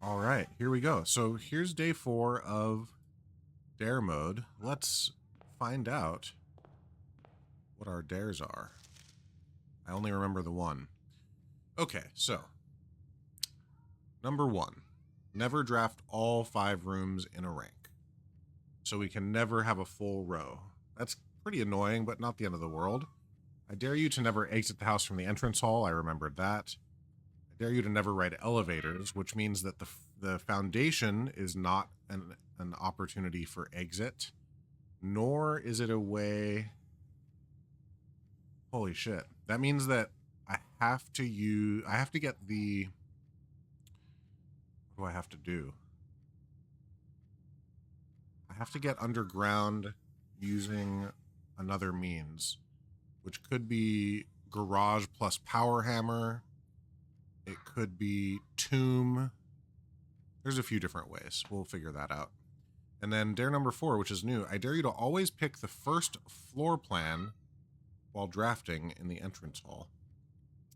All right, here we go. So here's day 4 of dare mode. Let's find out what our dares are. I only remember the one. Okay, so number 1, never draft all 5 rooms in a rank. So we can never have a full row. That's pretty annoying, but not the end of the world. I dare you to never exit the house from the entrance hall. I remembered that. I dare you to never ride elevators, which means that the foundation is not an opportunity for exit, nor is it a way. Holy shit. That means that I have to get the, what do I have to do? I have to get underground using another means, which could be garage plus power hammer. It could be tomb. There's a few different ways. We'll figure that out. And then dare number 4, which is new. I dare you to always pick the first floor plan while drafting in the entrance hall.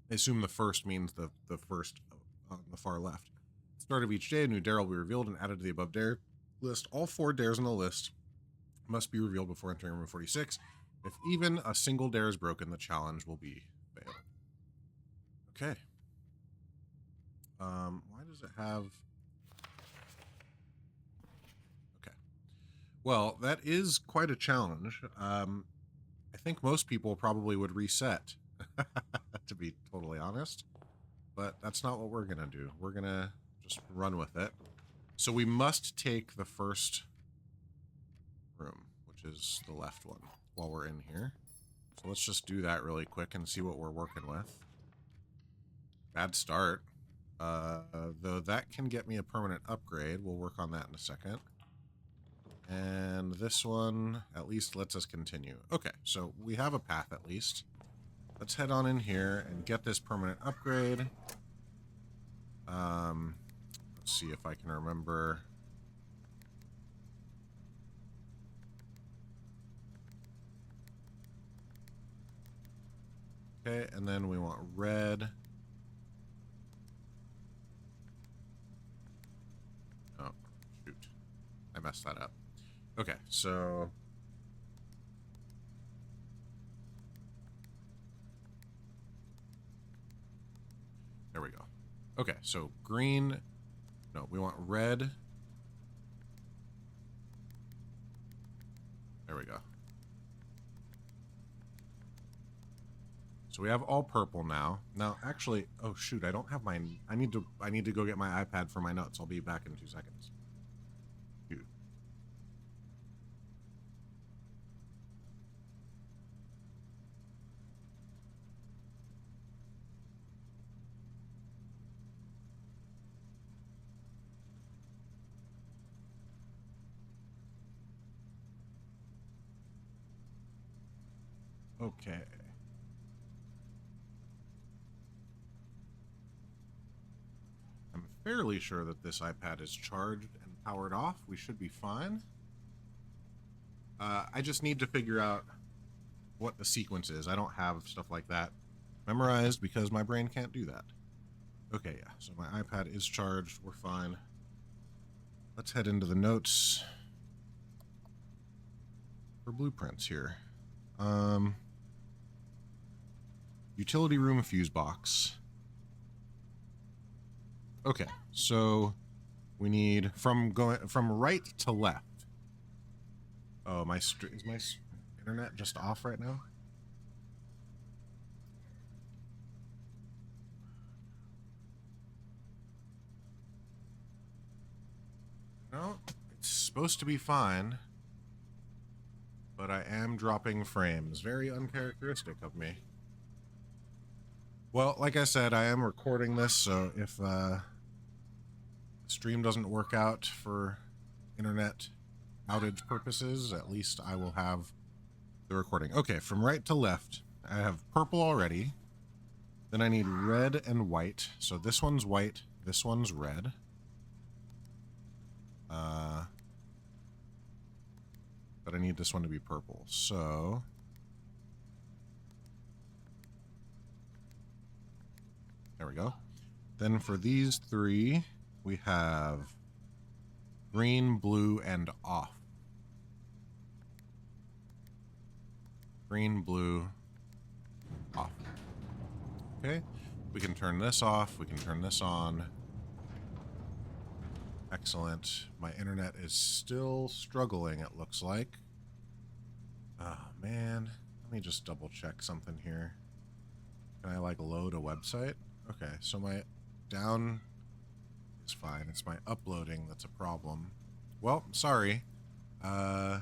I assume the first means the first on the far left. At the start of each day, a new dare will be revealed and added to the above dare list. All 4 dares in the list must be revealed before entering room 46. If even a single dare is broken, the challenge will be failed. Okay. Why does it have... Okay. Well, that is quite a challenge. I think most people probably would reset, to be totally honest. But that's not what we're going to do. We're going to just run with it. So we must take the first room, which is the left one, while we're in here. So let's just do that really quick and see what we're working with. Bad start. Though that can get me a permanent upgrade. We'll work on that in a second. And this one at least lets us continue. Okay, so we have a path at least. Let's head on in here and get this permanent upgrade. Let's see if I can remember. Okay, and then we want red. Oh, shoot. I messed that up. Okay, so... There we go. Okay, so green... No, we want red. There we go. So we have all purple now. Now, actually... Oh, shoot, I don't have my... I need to go get my iPad for my notes. I'll be back in 2 seconds. Shoot. Okay. I'm fairly sure that this iPad is charged and powered off. We should be fine. I just need to figure out what the sequence is. I don't have stuff like that memorized because my brain can't do that. Okay, yeah, so my iPad is charged. We're fine. Let's head into the notes for blueprints here. Utility room fuse box. Okay, so we need from right to left. Oh, is my internet just off right now? No, it's supposed to be fine. But I am dropping frames. Very uncharacteristic of me. Well, like I said, I am recording this, so if the stream doesn't work out for internet outage purposes, at least I will have the recording. Okay, from right to left, I have purple already. Then I need red and white. So this one's white, this one's red. But I need this one to be purple. So there we go. Then for these 3, we have green, blue, and off. Green, blue, off. Okay, we can turn this off. We can turn this on. Excellent. My internet is still struggling, it looks like. Oh, man. Let me just double check something here. Can I, like, load a website? Okay, so my down is fine. It's my uploading that's a problem. Well, sorry. I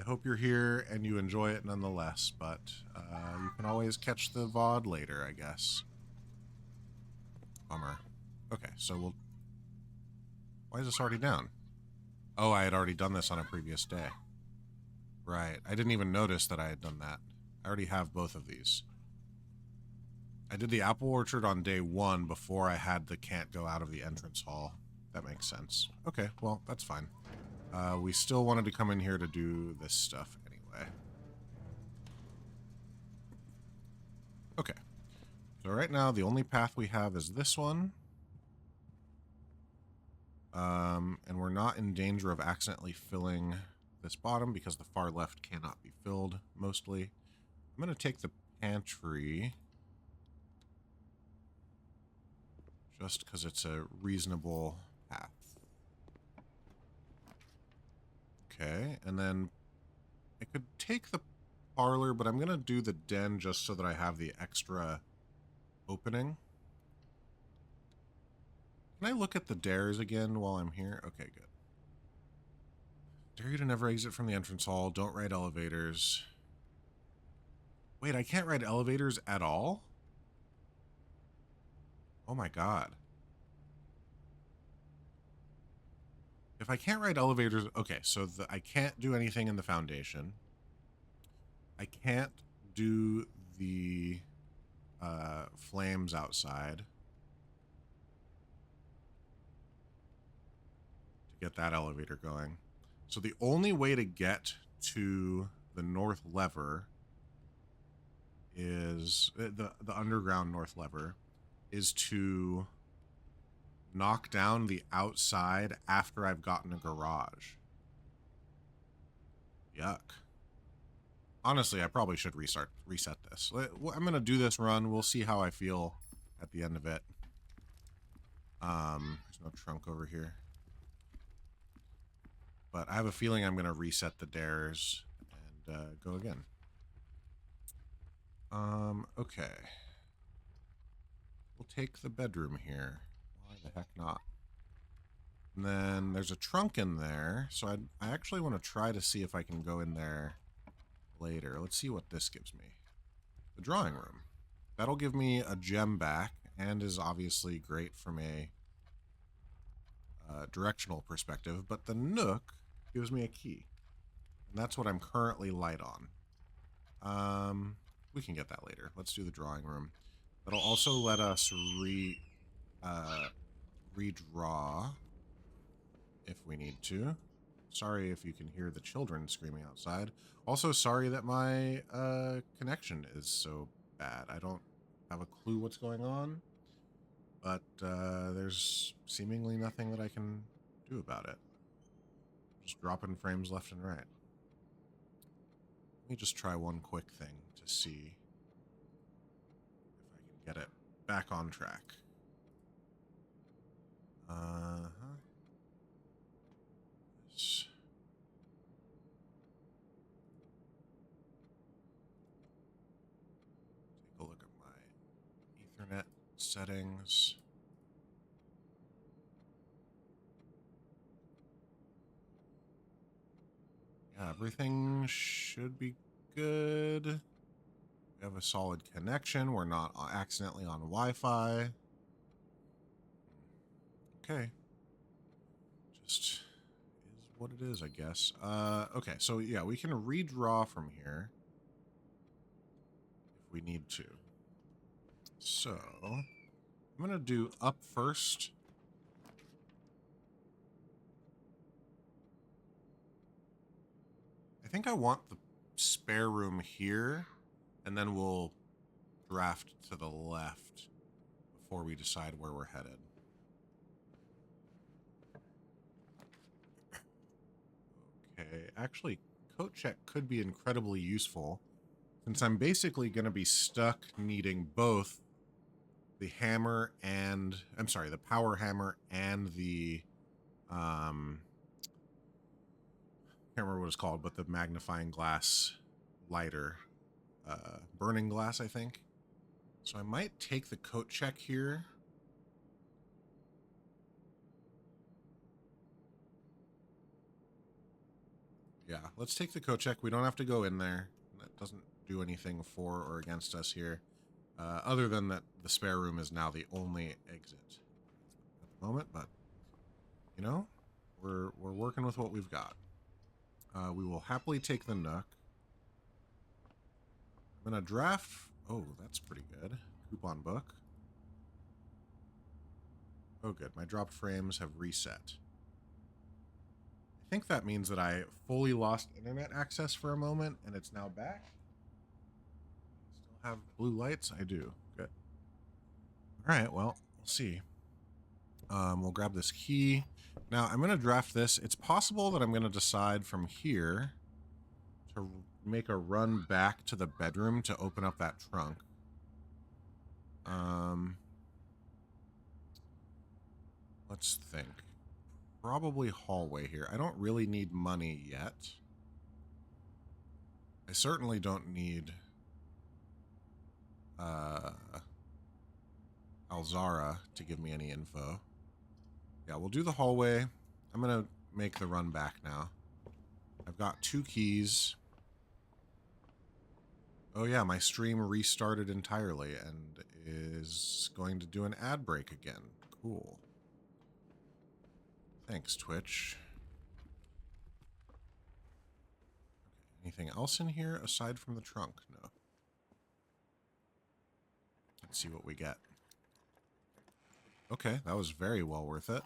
hope you're here and you enjoy it nonetheless, but you can always catch the VOD later, I guess. Bummer. Okay, so we'll... Why is this already down? Oh, I had already done this on a previous day. Right. I didn't even notice that I had done that. I already have both of these. I did the apple orchard on day 1 before I had the can't go out of the entrance hall. That makes sense. Okay, well, that's fine. We still wanted to come in here to do this stuff anyway. Okay. So right now, the only path we have is this one. And we're not in danger of accidentally filling this bottom because the far left cannot be filled, mostly. I'm going to take the pantry just because it's a reasonable path. Okay, and then I could take the parlor, but I'm going to do the den just so that I have the extra opening. Can I look at the dares again while I'm here? Okay, good. Dare you to never exit from the entrance hall. Don't ride elevators. Wait, I can't ride elevators at all? Oh my god. If I can't ride elevators... Okay, so I can't do anything in the foundation. I can't do the flames outside to get that elevator going. So the only way to get to the north lever is... the underground north lever is to knock down the outside after I've gotten a garage. Yuck. Honestly, I probably should reset this. I'm going to do this run. We'll see how I feel at the end of it. There's no trunk over here. But I have a feeling I'm going to reset the dares and go again. Okay. We'll take the bedroom here. Why the heck not? And then there's a trunk in there, so I actually want to try to see if I can go in there later. Let's see what this gives me. The drawing room. That'll give me a gem back, and is obviously great from a directional perspective, but the nook gives me a key. And that's what I'm currently light on. We can get that later. Let's do the drawing room. That'll also let us redraw if we need to. Sorry if you can hear the children screaming outside. Also, sorry that my connection is so bad. I don't have a clue what's going on, but there's seemingly nothing that I can do about it. Just dropping frames left and right. Let me just try one quick thing to see if I can get it back on track. This. Take a look at my Ethernet settings. Yeah, everything should be good. We have a solid connection. We're not accidentally on Wi-Fi. Okay. Just is what it is, I guess. Okay, so yeah, we can redraw from here if we need to. So, I'm going to do up first. I think I want the spare room here, and then we'll draft to the left before we decide where we're headed. actually, coat check could be incredibly useful, since I'm basically going to be stuck needing both the hammer and, I'm sorry, the power hammer and the, can't remember what it's called, but the magnifying glass lighter, burning glass, I think. So I might take the coat check here. Yeah, let's take the coat check. We don't have to go in there. That doesn't do anything for or against us here. Other than that the spare room is now the only exit at the moment, but you know, we're working with what we've got. We will happily take the Nook. I'm gonna draft. Oh, that's pretty good. Coupon book. Oh, good. My dropped frames have reset. I think that means that I fully lost internet access for a moment, and it's now back. Still have blue lights? I do. Good. All right, well, we'll see. We'll grab this key. Now, I'm going to draft this. It's possible that I'm going to decide from here to make a run back to the bedroom to open up that trunk. Let's think. Probably hallway here. I don't really need money yet. I certainly don't need Alzara to give me any info. Yeah, we'll do the hallway. I'm gonna make the run back now. I've got 2 keys. Oh yeah, my stream restarted entirely and is going to do an ad break again. Cool. Thanks, Twitch. Okay, anything else in here aside from the trunk? No. Let's see what we get. Okay, that was very well worth it.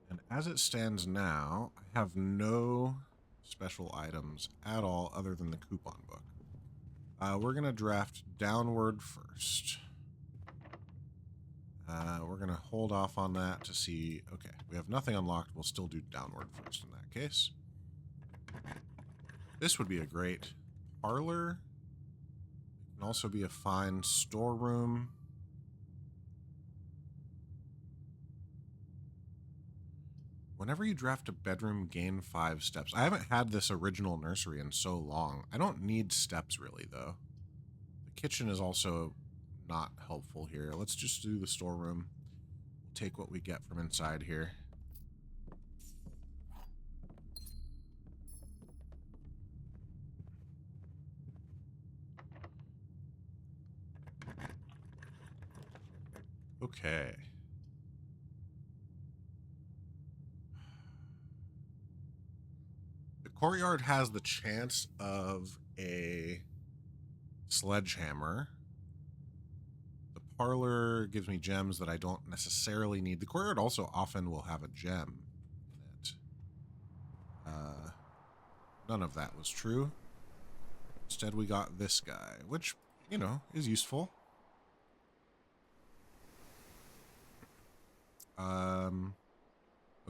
And as it stands now, I have no special items at all other than the coupon book. We're going to draft downward first. We're going to hold off on that to see... Okay, we have nothing unlocked. We'll still do downward first in that case. This would be a great parlor. It can also be a fine storeroom. Whenever you draft a bedroom, gain 5 steps. I haven't had this original nursery in so long. I don't need steps really, though. The kitchen is also not helpful here. Let's just do the storeroom. We'll take what we get from inside here. Okay. The courtyard has the chance of a sledgehammer. The parlor gives me gems that I don't necessarily need. The courtyard also often will have a gem in it. None of that was true. Instead, we got this guy, which, you know, is useful.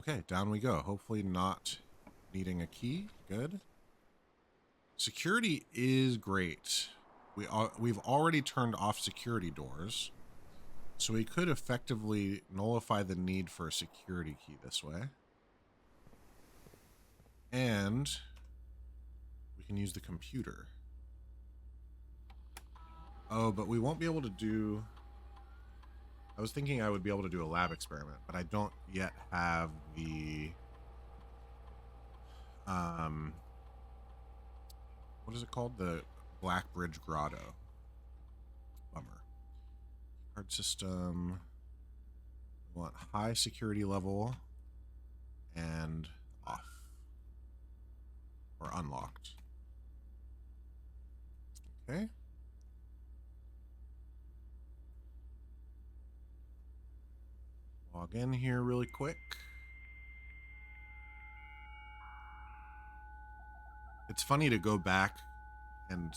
Okay, down we go. Hopefully not needing a key. Good. Security is great. We've already turned off security doors, so we could effectively nullify the need for a security key this way. And we can use the computer. Oh, but we won't be able to do... I was thinking I would be able to do a lab experiment, but I don't yet have the... what is it called? The Black Bridge Grotto. Bummer. Card system. We want high security level and off. Or unlocked. Okay. Log in here really quick. It's funny to go back and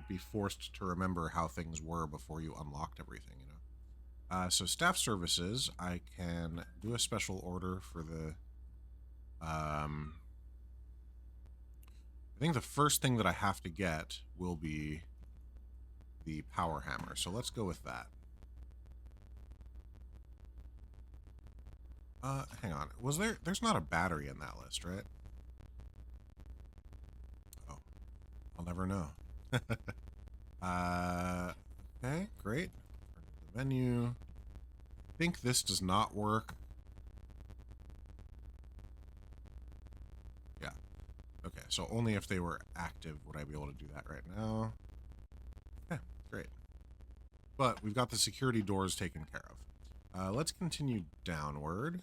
be forced to remember how things were before you unlocked everything, you know. So staff services, I can do a special order for the I think the first thing that I have to get will be the power hammer. So let's go with that. Hang on. There's not a battery in that list, right? Oh, I'll never know. Okay, great. The menu. I think this does not work. Yeah. Okay, so only if they were active would I be able to do that right now. Yeah, great. But we've got the security doors taken care of. Let's continue downward.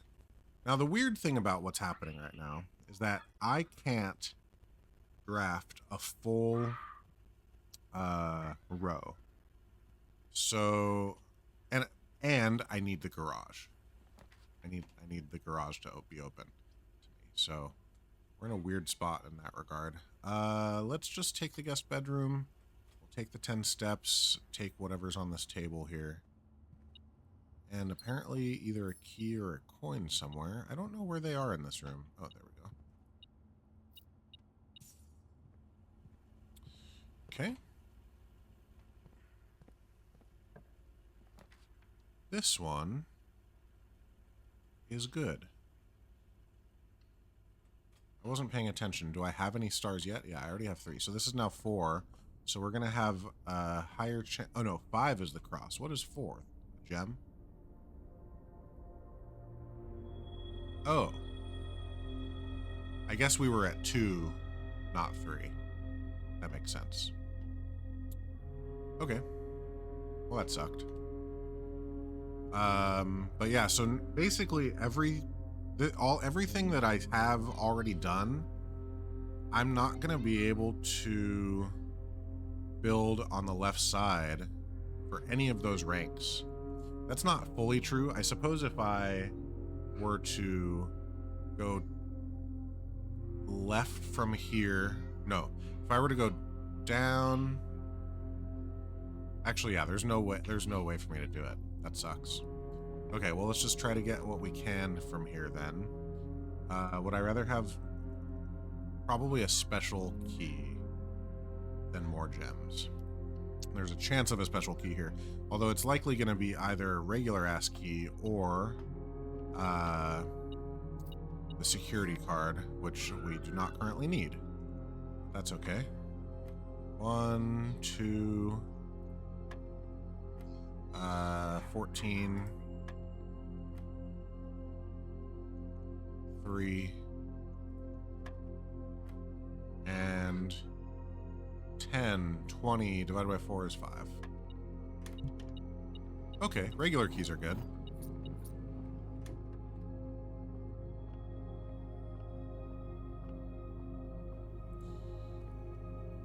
Now, the weird thing about what's happening right now is that I can't draft a full row. So, and I need the garage. I need the garage to be open to me. So, we're in a weird spot in that regard. Let's just take the guest bedroom. We'll take the 10 steps, take whatever's on this table here. And apparently either a key or a coin somewhere. I don't know where they are in this room. Oh, there we go. Okay. This one is good. I wasn't paying attention. Do I have any stars yet? Yeah, I already have 3. So this is now 4. So we're going to have a higher chance. Oh, no. 5 is the cross. What is 4? A gem? Oh. I guess we were at 2, not 3. That makes sense. Okay. Well, that sucked. But yeah, so basically everything that I have already done, I'm not going to be able to build on the left side for any of those ranks. That's not fully true. I suppose if I were to go left from here, no, if I were to go down, actually, yeah, there's no way for me to do it. That sucks. Okay, well, let's just try to get what we can from here then. Would I rather have probably a special key than more gems? There's a chance of a special key here, although it's likely going to be either a regular-ass key or the security card, which we do not currently need. That's okay. 1, 2... 14, 3, and 10, 20 divided by 4 is 5. Okay, regular keys are good.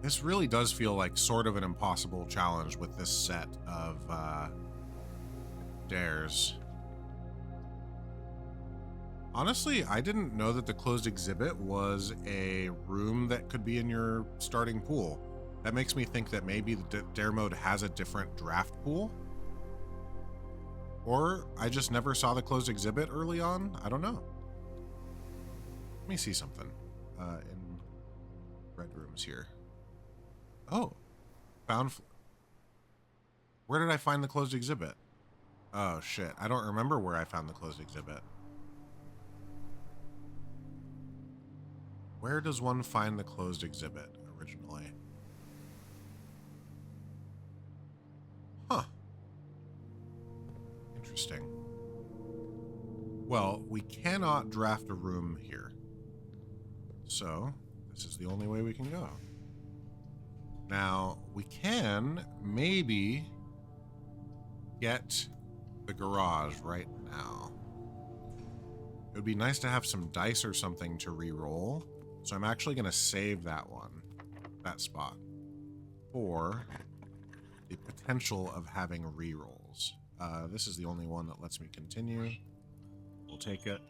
This really does feel like sort of an impossible challenge with this set of stairs. Honestly, I didn't know that the closed exhibit was a room that could be in your starting pool. That makes me think that maybe the dare mode has a different draft pool. Or I just never saw the closed exhibit early on. I don't know. Let me see something in red rooms here. Oh, where did I find the closed exhibit? Oh, shit. I don't remember where I found the closed exhibit. Where does one find the closed exhibit originally? Huh. Interesting. Well, we cannot draft a room here. So, this is the only way we can go. Now, we can maybe get the garage right now. It would be nice to have some dice or something to re-roll. So I'm actually going to save that spot, for the potential of having re-rolls. This is the only one that lets me continue. We'll take it.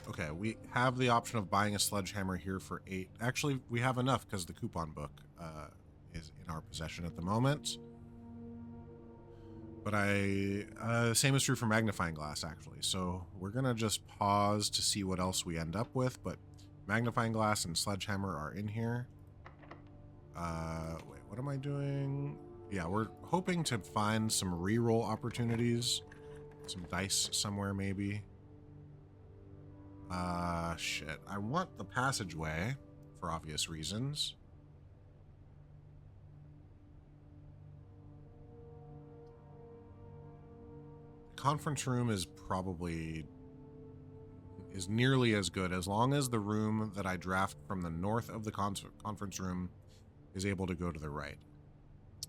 Okay, we have the option of buying a sledgehammer here for 8. Actually, we have enough because the coupon book is in our possession at the moment. But same is true for magnifying glass, actually. So we're going to just pause to see what else we end up with. But magnifying glass and sledgehammer are in here. Wait, what am I doing? Yeah, we're hoping to find some reroll opportunities. Some dice somewhere, maybe. Shit. I want the passageway for obvious reasons. The conference room is nearly as good as long as the room that I draft from the north of the conference room is able to go to the right.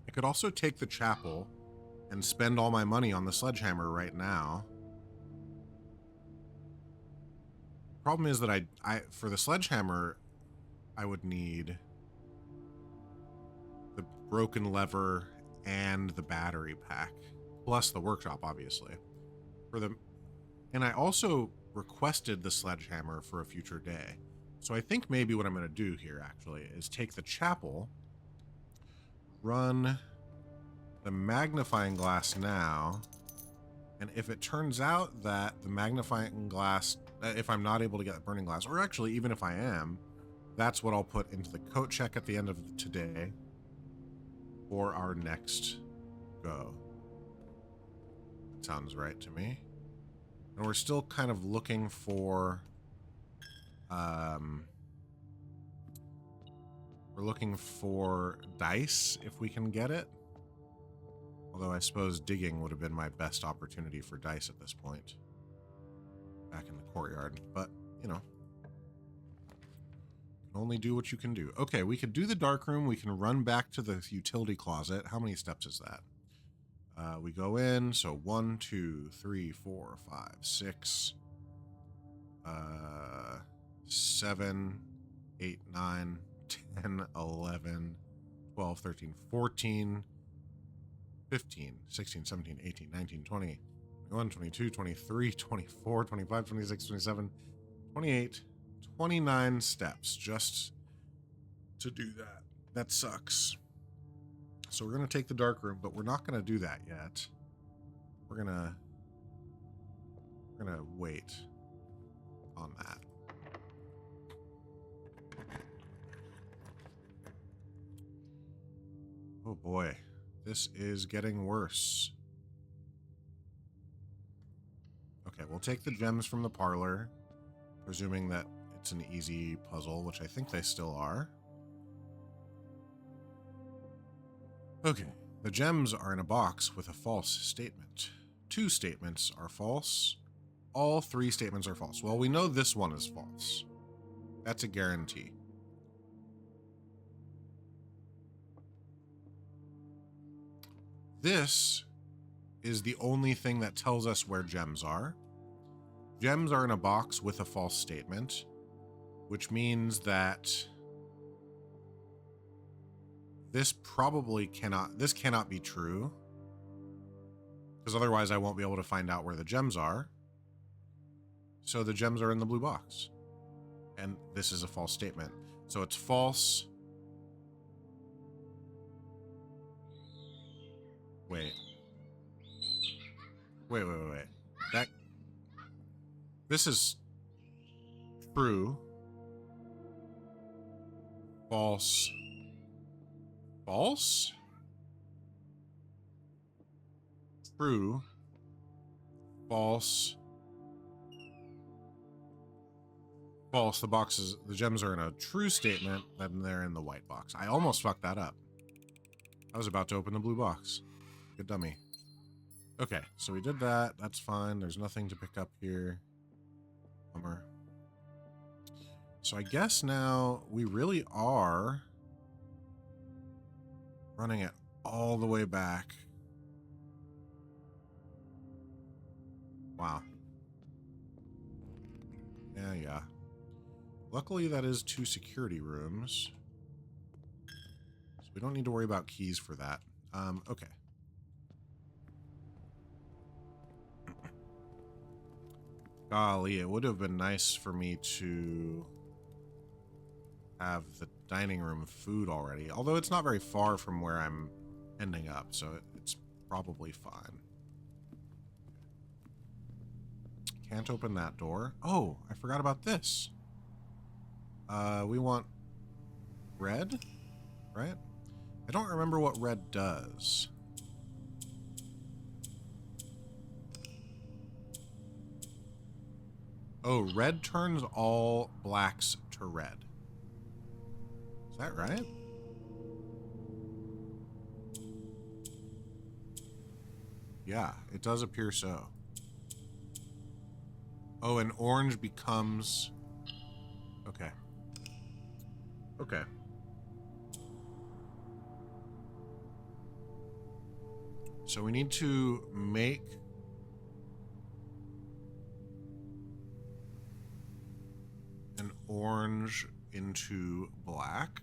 I could also take the chapel and spend all my money on the sledgehammer right now. Problem is that I for the sledgehammer, I would need the broken lever and the battery pack, plus the workshop, obviously. And I also requested the sledgehammer for a future day. So I think maybe what I'm going to do here, actually, is take the chapel, run the magnifying glass now, and if it turns out that the magnifying glass, if I'm not able to get burning glass, or actually even if I am, that's what I'll put into the coat check at the end of today for our next go. That sounds right to me. And we're still kind of looking for we're looking for dice if we can get it. Although I suppose digging would have been my best opportunity for dice at this point. Back in the courtyard. But, you know. Can only do what you can do. Okay, we could do the dark room. We can run back to the utility closet. How many steps is that? We go in. So 1, 2, 3, 4, 5, 6, 7, 8, 9, 10, 11, 12, 13, 14, 15, 16, 17, 18, 19, 20, 21, 22, 23, 24, 25, 26, 27, 28, 29 steps just to do that. That sucks. So we're going to take the dark room, but we're not going to do that yet. We're going to wait on that. Oh boy. This is getting worse. Okay, we'll take the gems from the parlor, presuming that it's an easy puzzle, which I think they still are. Okay, the gems are in a box with a false statement. 2 statements are false. All 3 statements are false. Well, we know this one is false. That's a guarantee. This is the only thing that tells us where gems are. Gems are in a box with a false statement, which means that this cannot be true, because otherwise I won't be able to find out where the gems are. So the gems are in the blue box. And this is a false statement. So it's false. Wait. This is true. False. False? True. False. False. The gems are in a true statement, then they're in the white box. I almost fucked that up. I was about to open the blue box. Good dummy. Okay, so we did that. That's fine. There's nothing to pick up here. Bummer. So I guess now we really are running it all the way back. Wow. Yeah. Luckily, that is 2 security rooms. So we don't need to worry about keys for that. Okay. Golly, it would have been nice for me to have the dining room food already. Although it's not very far from where I'm ending up, so it's probably fine. Can't open that door. Oh, I forgot about this. We want red, right? I don't remember what red does. Oh, red turns all blacks to red. Is that right? Yeah, it does appear so. Oh, and orange becomes... Okay. Okay. So we need to make... an orange into black.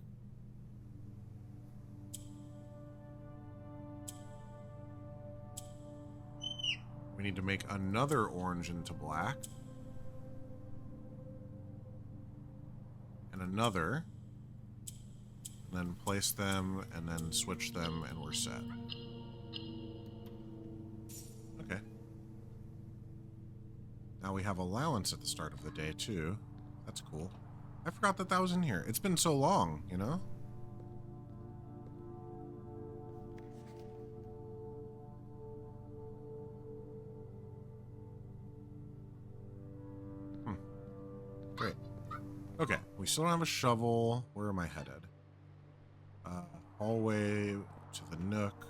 We need to make another orange into black. And another. And then place them, and then switch them, and we're set. Okay. Now we have allowance at the start of the day, too. That's cool. I forgot that that was in here. It's been so long, you know? Great. Okay, we still don't have a shovel. Where am I headed? Hallway to the nook.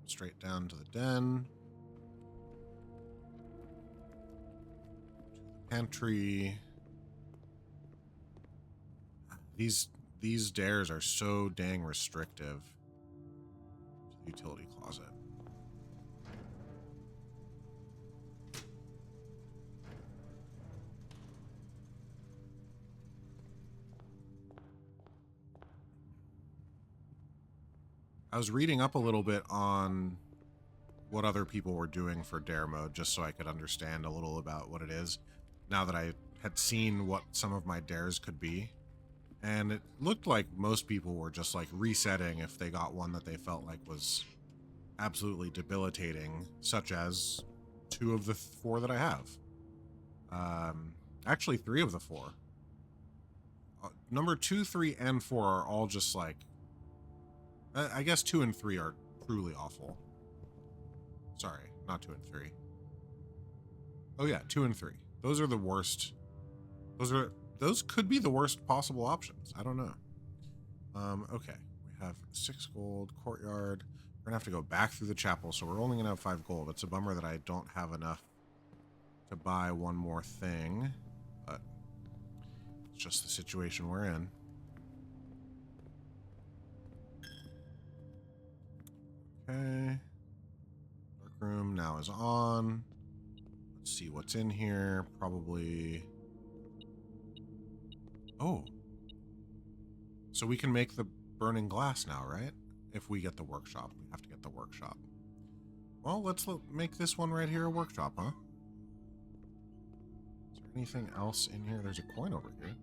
Straight down to the den. To the pantry. These stairs are so dang restrictive. To the utility closet. I was reading up a little bit on what other people were doing for dare mode, just so I could understand a little about what it is, now that I had seen what some of my dares could be. And it looked like most people were just like resetting if they got one that they felt like was absolutely debilitating, such as 2 of the 4 that I have. Actually 3 of the 4. Number 2, 3, and 4 are all just like... I guess 2 and 3 are truly awful. Sorry, not 2 and 3. Oh yeah, 2 and 3. Those are the worst. Those could be the worst possible options. I don't know. Okay. We have 6 gold, courtyard. We're gonna have to go back through the chapel, so we're only gonna have 5 gold. It's a bummer that I don't have enough to buy one more thing, but it's just the situation we're in. Okay. Dark room now is on. Let's see what's in here. Probably... Oh. So we can make the burning glass now, right? If we get the workshop. We have to get the workshop. Well, let's make this one right here a workshop, huh? Is there anything else in here? There's a coin over here.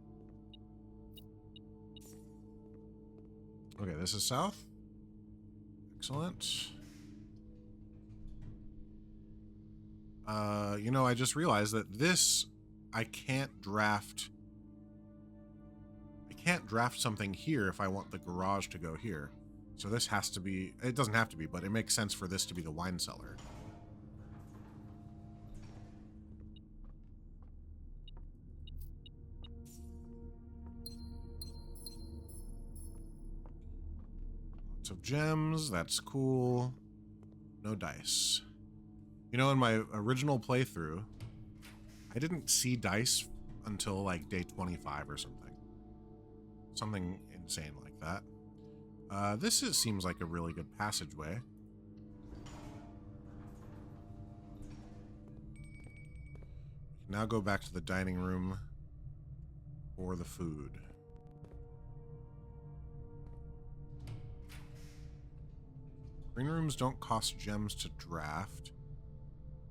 Okay, this is south. Excellent. You know, I just realized that this, I can't draft something here if I want the garage to go here. So this has to be, it doesn't have to be, but it makes sense for this to be the wine cellar. Lots of gems, that's cool. No dice. You know, in my original playthrough, I didn't see dice until like day 25 or something. Something insane like that. Seems like a really good passageway. Now go back to the dining room. for the food. Green rooms don't cost gems to draft.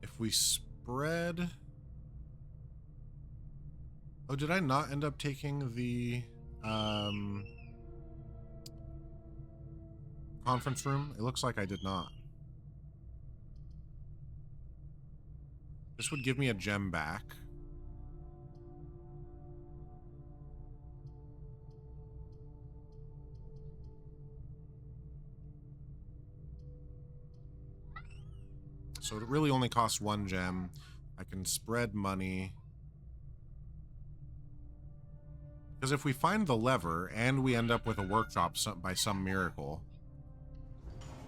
If we spread... Oh, did I not end up taking the conference room? It looks like I did not. This would give me a gem back. So it really only costs 1 gem. I can spread money. Because if we find the lever and we end up with a workshop by some miracle,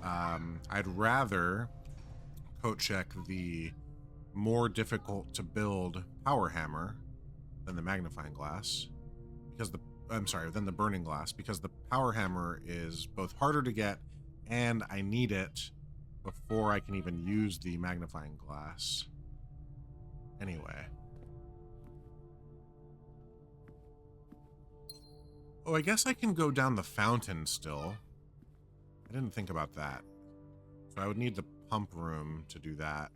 I'd rather coat check the more difficult to build power hammer than the magnifying glass, because than the burning glass, because the power hammer is both harder to get and I need it before I can even use the magnifying glass. Anyway. Oh, I guess I can go down the fountain still. I didn't think about that. So I would need the pump room to do that.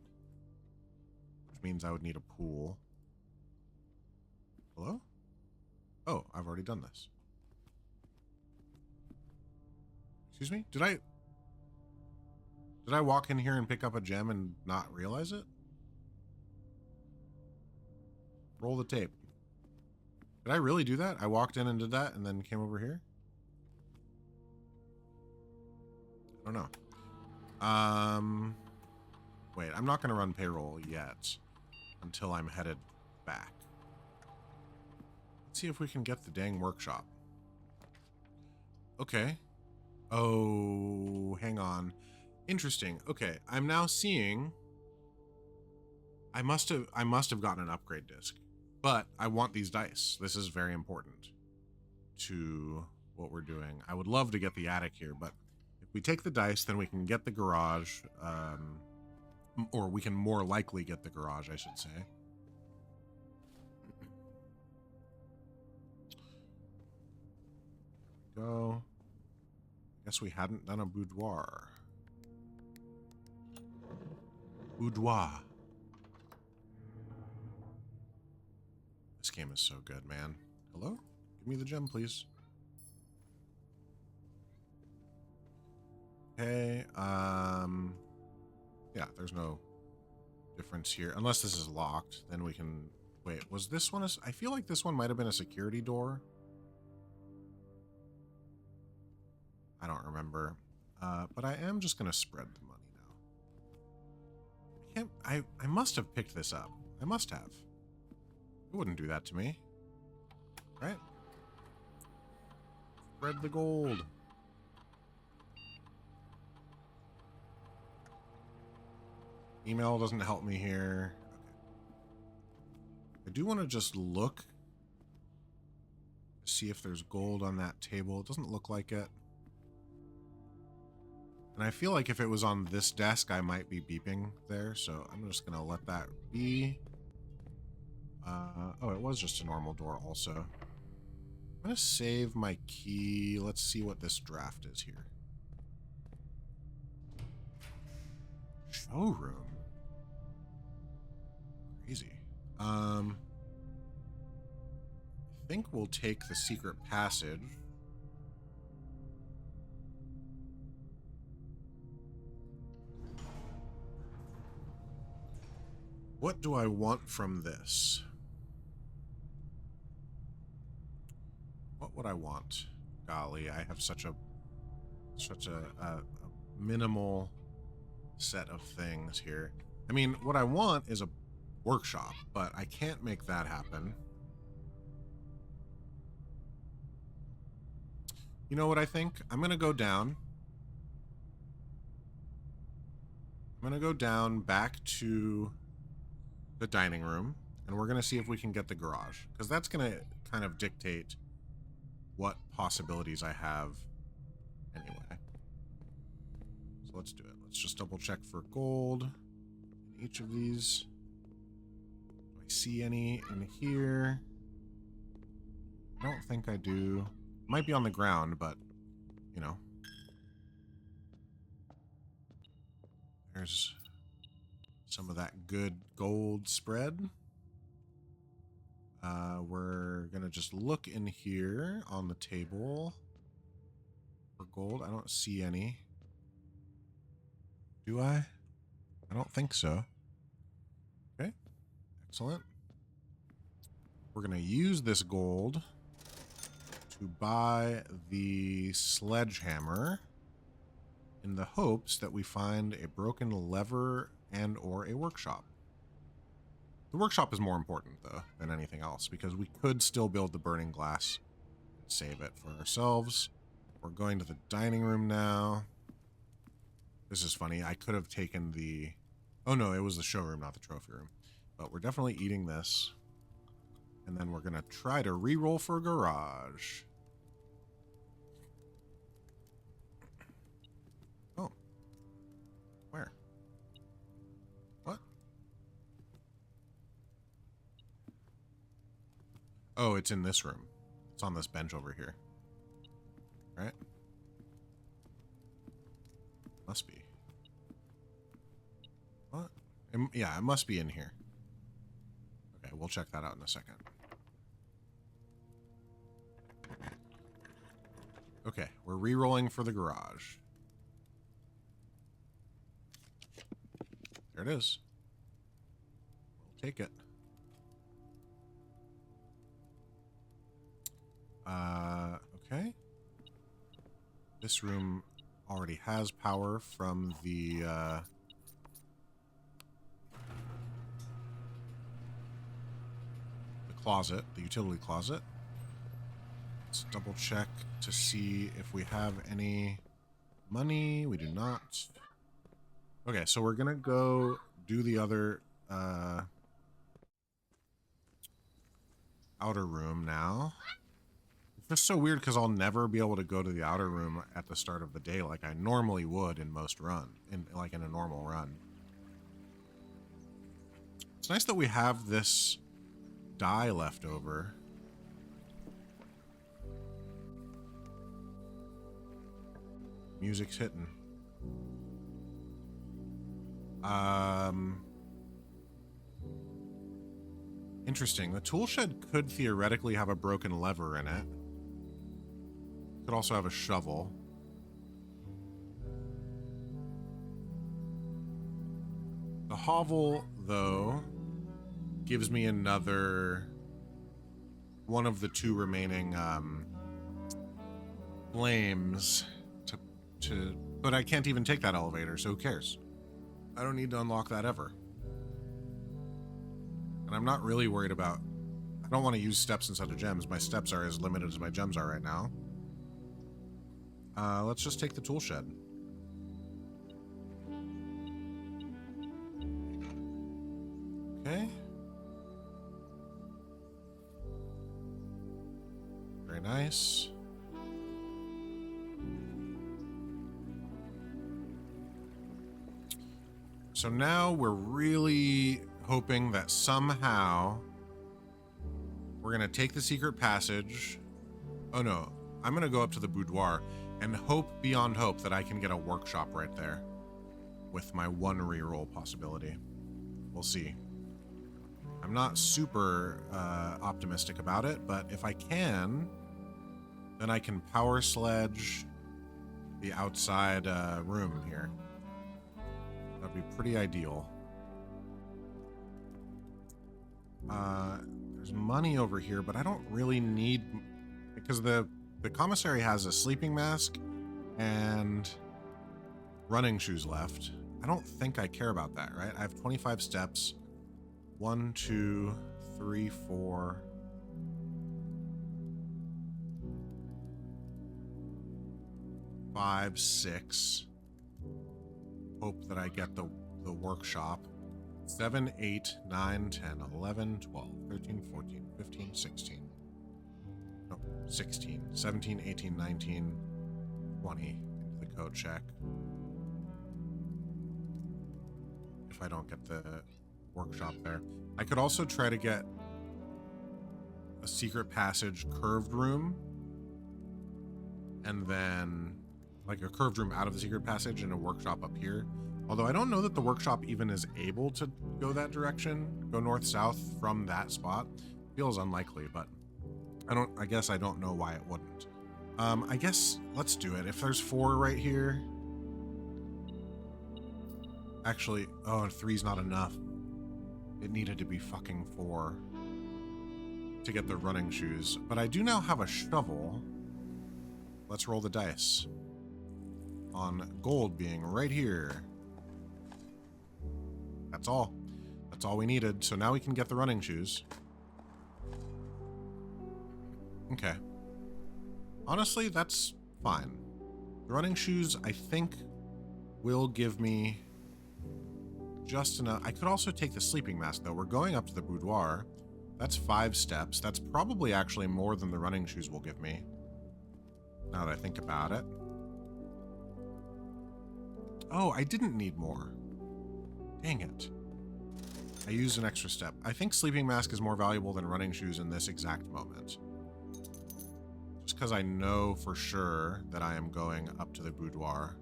Which means I would need a pool. Hello? Oh, I've already done this. Excuse me? Did I walk in here and pick up a gem and not realize it? Roll the tape. Did I really do that? I walked in and did that and then came over here? I don't know. Wait, I'm not going to run payroll yet until I'm headed back. Let's see if we can get the dang workshop. Okay. Oh, hang on. Interesting. Okay, I'm now seeing... I must have gotten an upgrade disc. But I want these dice. This is very important to what we're doing. I would love to get the attic here, but if we take the dice, then we can get the garage, or we can more likely get the garage, I should say. Go. Guess we hadn't done a boudoir. Boudoir. This game is so good, man. Hello? Give me the gem, please. Okay, yeah, there's no difference here. Unless this is locked, then we can... Wait, was this one I feel like this one might have been a security door. I don't remember. But I am just gonna spread the money now. I must have picked this up. I must have. It wouldn't do that to me. Right? Spread the gold. Email doesn't help me here. Okay. I do want to just look to see if there's gold on that table. It doesn't look like it. And I feel like if it was on this desk, I might be beeping there. So I'm just going to let that be. Oh, it was just a normal door also. I'm going to save my key. Let's see what this draft is here. Showroom. Crazy. I think we'll take the secret passage. What do I want from this? What would I want? Golly, I have such a minimal set of things here. I mean, what I want is a workshop, but I can't make that happen. You know what I think? I'm going to go down. I'm going to go down back to the dining room, and we're going to see if we can get the garage, because that's going to kind of dictate what possibilities I have anyway. So let's do it. Let's just double check for gold in each of these. Do I see any in here? I don't think I do. Might be on the ground, but, you know. There's some of that good gold spread. We're gonna just look in here on the table for gold. I don't see any. Do I? I don't think so. Okay, excellent. We're gonna use this gold to buy the sledgehammer in the hopes that we find a broken lever and or a workshop. The workshop is more important, though, than anything else, because we could still build the burning glass and save it for ourselves. We're going to the dining room now. This is funny. I could have taken the... Oh, no, it was the showroom, not the trophy room. But we're definitely eating this. And then we're going to try to re-roll for garage. Oh. Where? What? Oh, it's in this room. It's on this bench over here. Right? Must be. What? Yeah, it must be in here. Okay, we'll check that out in a second. Okay, we're re-rolling for the garage. There it is. We'll take it. Okay. This room already has power from the closet, the utility closet. Let's double check to see if we have any money. We do not. Okay, so we're gonna go do the other outer room now. It's just so weird because I'll never be able to go to the outer room at the start of the day like I normally would in most like in a normal run. It's nice that we have this dye left over. Music's hitting. Interesting. The tool shed could theoretically have a broken lever in it. Could also have a shovel. The hovel, though, gives me another one of the two remaining flames but I can't even take that elevator, so who cares? I don't need to unlock that ever. And I'm not really worried about... I don't want to use steps instead of gems. My steps are as limited as my gems are right now. Let's just take the tool shed. Okay. Very nice. So now we're really hoping that somehow we're going to take the secret passage. Oh no, I'm going to go up to the boudoir and hope beyond hope that I can get a workshop right there with my one reroll possibility. We'll see. I'm not super optimistic about it, but if I can, then I can power sledge the outside room here. That'd be pretty ideal. There's money over here, but I don't really need... Because the commissary has a sleeping mask and running shoes left. I don't think I care about that, right? I have 25 steps. 1, 2, 3, 4... 5, 6... Hope that I get the workshop. 7, 8, 9, 10, 11, 12, 13, 14, 15, 16. No, 16, 17, 18, 19, 20 into the code check. If I don't get the workshop there. I could also try to get a secret passage curved room, and then like a curved room out of the secret passage and a workshop up here. Although I don't know that the workshop even is able to go that direction, go north-south from that spot. Feels unlikely, but I guess I don't know why it wouldn't. I guess let's do it. If there's 4 right here. Actually, oh, 3's not enough. It needed to be fucking 4 to get the running shoes. But I do now have a shovel. Let's roll the dice. On gold being right here. That's all. That's all we needed. So now we can get the running shoes. Okay. Honestly, that's fine. The running shoes, I think, will give me just enough. I could also take the sleeping mask, though. We're going up to the boudoir. That's 5 steps. That's probably actually more than the running shoes will give me, now that I think about it. Oh, I didn't need more. Dang it. I used an extra step. I think sleeping mask is more valuable than running shoes in this exact moment. Just because I know for sure that I am going up to the boudoir.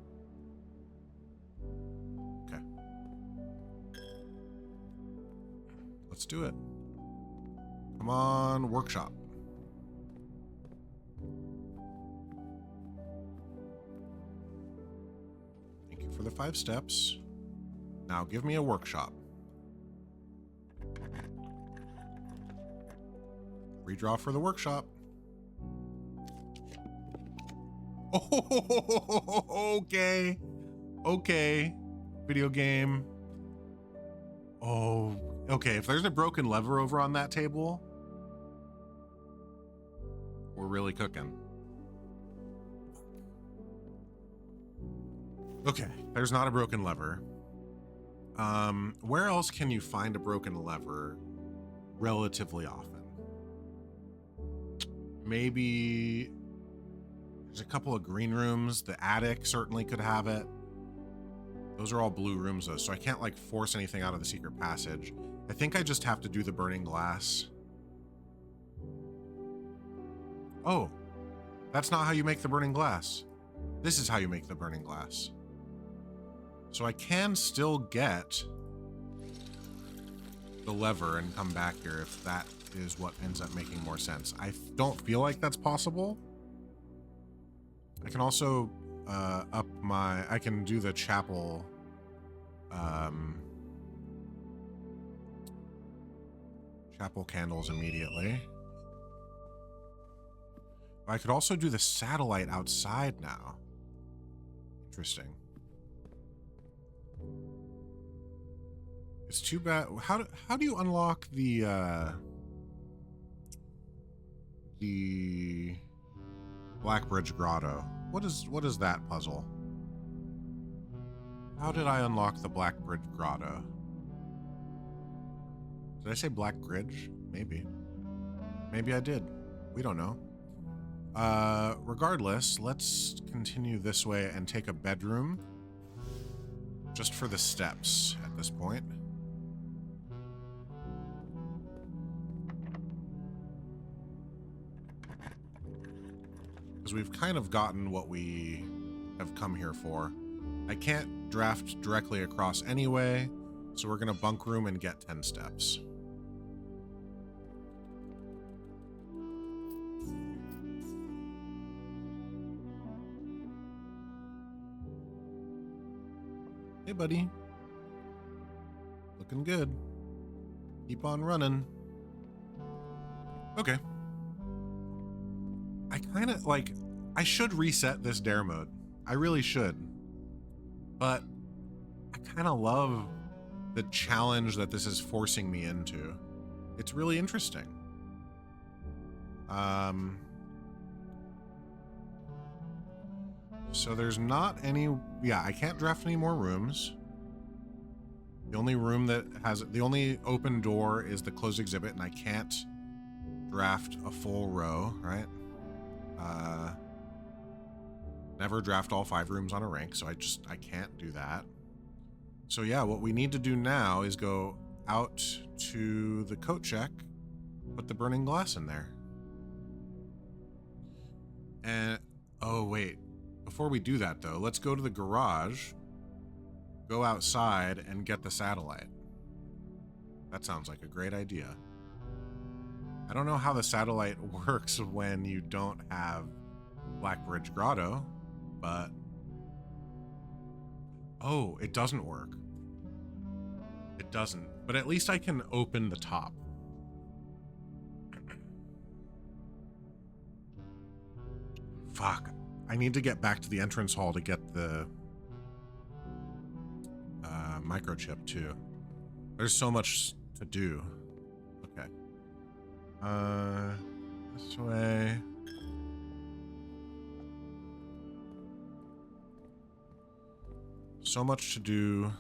Okay. Let's do it. Come on, workshop. Thank you for the 5 steps. Now give me a workshop. Redraw for the workshop. Oh, okay. Okay. Video game. Oh, okay. If there's a broken lever over on that table, we're really cooking. Okay, there's not a broken lever. Where else can you find a broken lever relatively often? Maybe there's a couple of green rooms. The attic certainly could have it. Those are all blue rooms though, so I can't like force anything out of the secret passage. I think I just have to do the burning glass. Oh, that's not how you make the burning glass. This is how you make the burning glass. So I can still get the lever and come back here if that is what ends up making more sense. I don't feel like that's possible. I can also I can do the chapel chapel candles immediately. I could also do the satellite outside now. Interesting. It's too bad. How do you unlock the Blackbridge Grotto? What is that puzzle? How did I unlock the Blackbridge Grotto? Did I say Blackbridge? Maybe. Maybe I did. We don't know. Regardless, let's continue this way and take a bedroom just for the steps at this point. Because we've kind of gotten what we have come here for. I can't draft directly across anyway, so we're gonna bunk room and get 10 steps. Hey, buddy. Looking good. Keep on running. Okay. I kind of, like, I should reset this dare mode. I really should. But I kind of love the challenge that this is forcing me into. It's really interesting. So there's not any, yeah, I can't draft any more rooms. The only room that has, the only open door is the closed exhibit, and I can't draft a full row, right? Never draft all 5 rooms on a rank, so I can't do that. So yeah, what we need to do now is go out to the coat check, put the burning glass in there. And, oh wait, before we do that though, let's go to the garage, go outside, and get the satellite. That sounds like a great idea. I don't know how the satellite works when you don't have Blackbridge Grotto, but... Oh, it doesn't work. It doesn't, but at least I can open the top. Fuck. I need to get back to the entrance hall to get the microchip too. There's so much to do. Okay. This way. So much to do,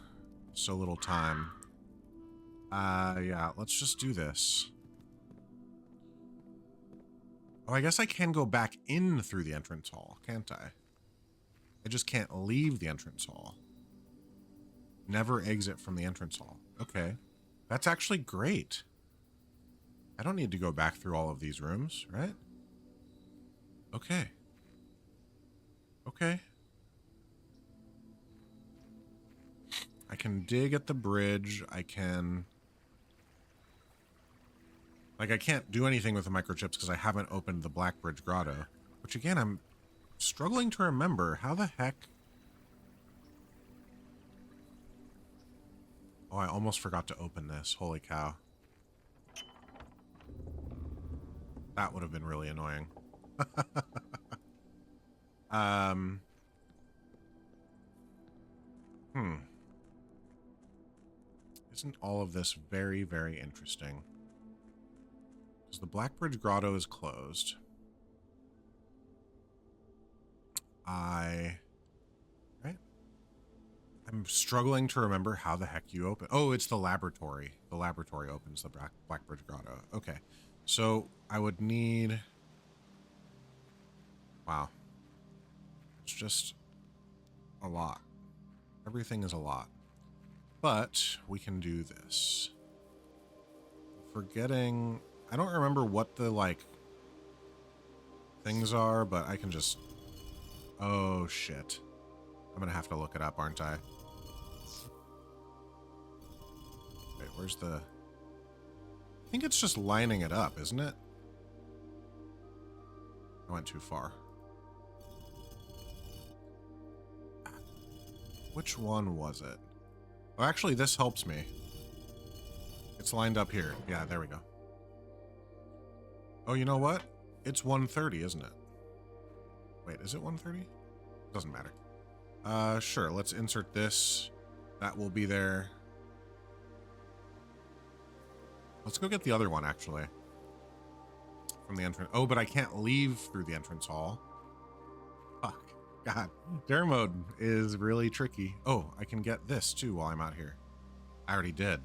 so little time. Yeah, let's just do this. Oh, I guess I can go back in through the entrance hall, can't I? I just can't leave the entrance hall. Never exit from the entrance hall. Okay. That's actually great. I don't need to go back through all of these rooms, right? Okay. Okay. I can dig at the bridge. I can... Like, I can't do anything with the microchips because I haven't opened the Blackbridge Grotto. Which, again, I'm struggling to remember. How the heck... Oh, I almost forgot to open this. Holy cow. That would have been really annoying. Isn't all of this very, very interesting? Because the Blackbridge Grotto is closed. Right? I'm struggling to remember how the heck you open. Oh, it's the laboratory. The laboratory opens the Blackbridge Grotto. Okay. So I would need... Wow. It's just a lot. Everything is a lot. But we can do this. Forgetting... I don't remember what the, like, things are, but I can just... Oh, shit. I'm gonna have to look it up, aren't I? Wait, where's the... I think it's just lining it up, isn't it? I went too far. Which one was it? Oh, actually, this helps me. It's lined up here. Yeah, there we go. Oh, you know what? It's 1:30, isn't it? Wait, is it 1:30? Doesn't matter. Sure, let's insert this. That will be there. Let's go get the other one, actually. From the entrance. Oh, but I can't leave through the entrance hall. Fuck. God. Dare mode is really tricky. Oh, I can get this, too, while I'm out here. I already did.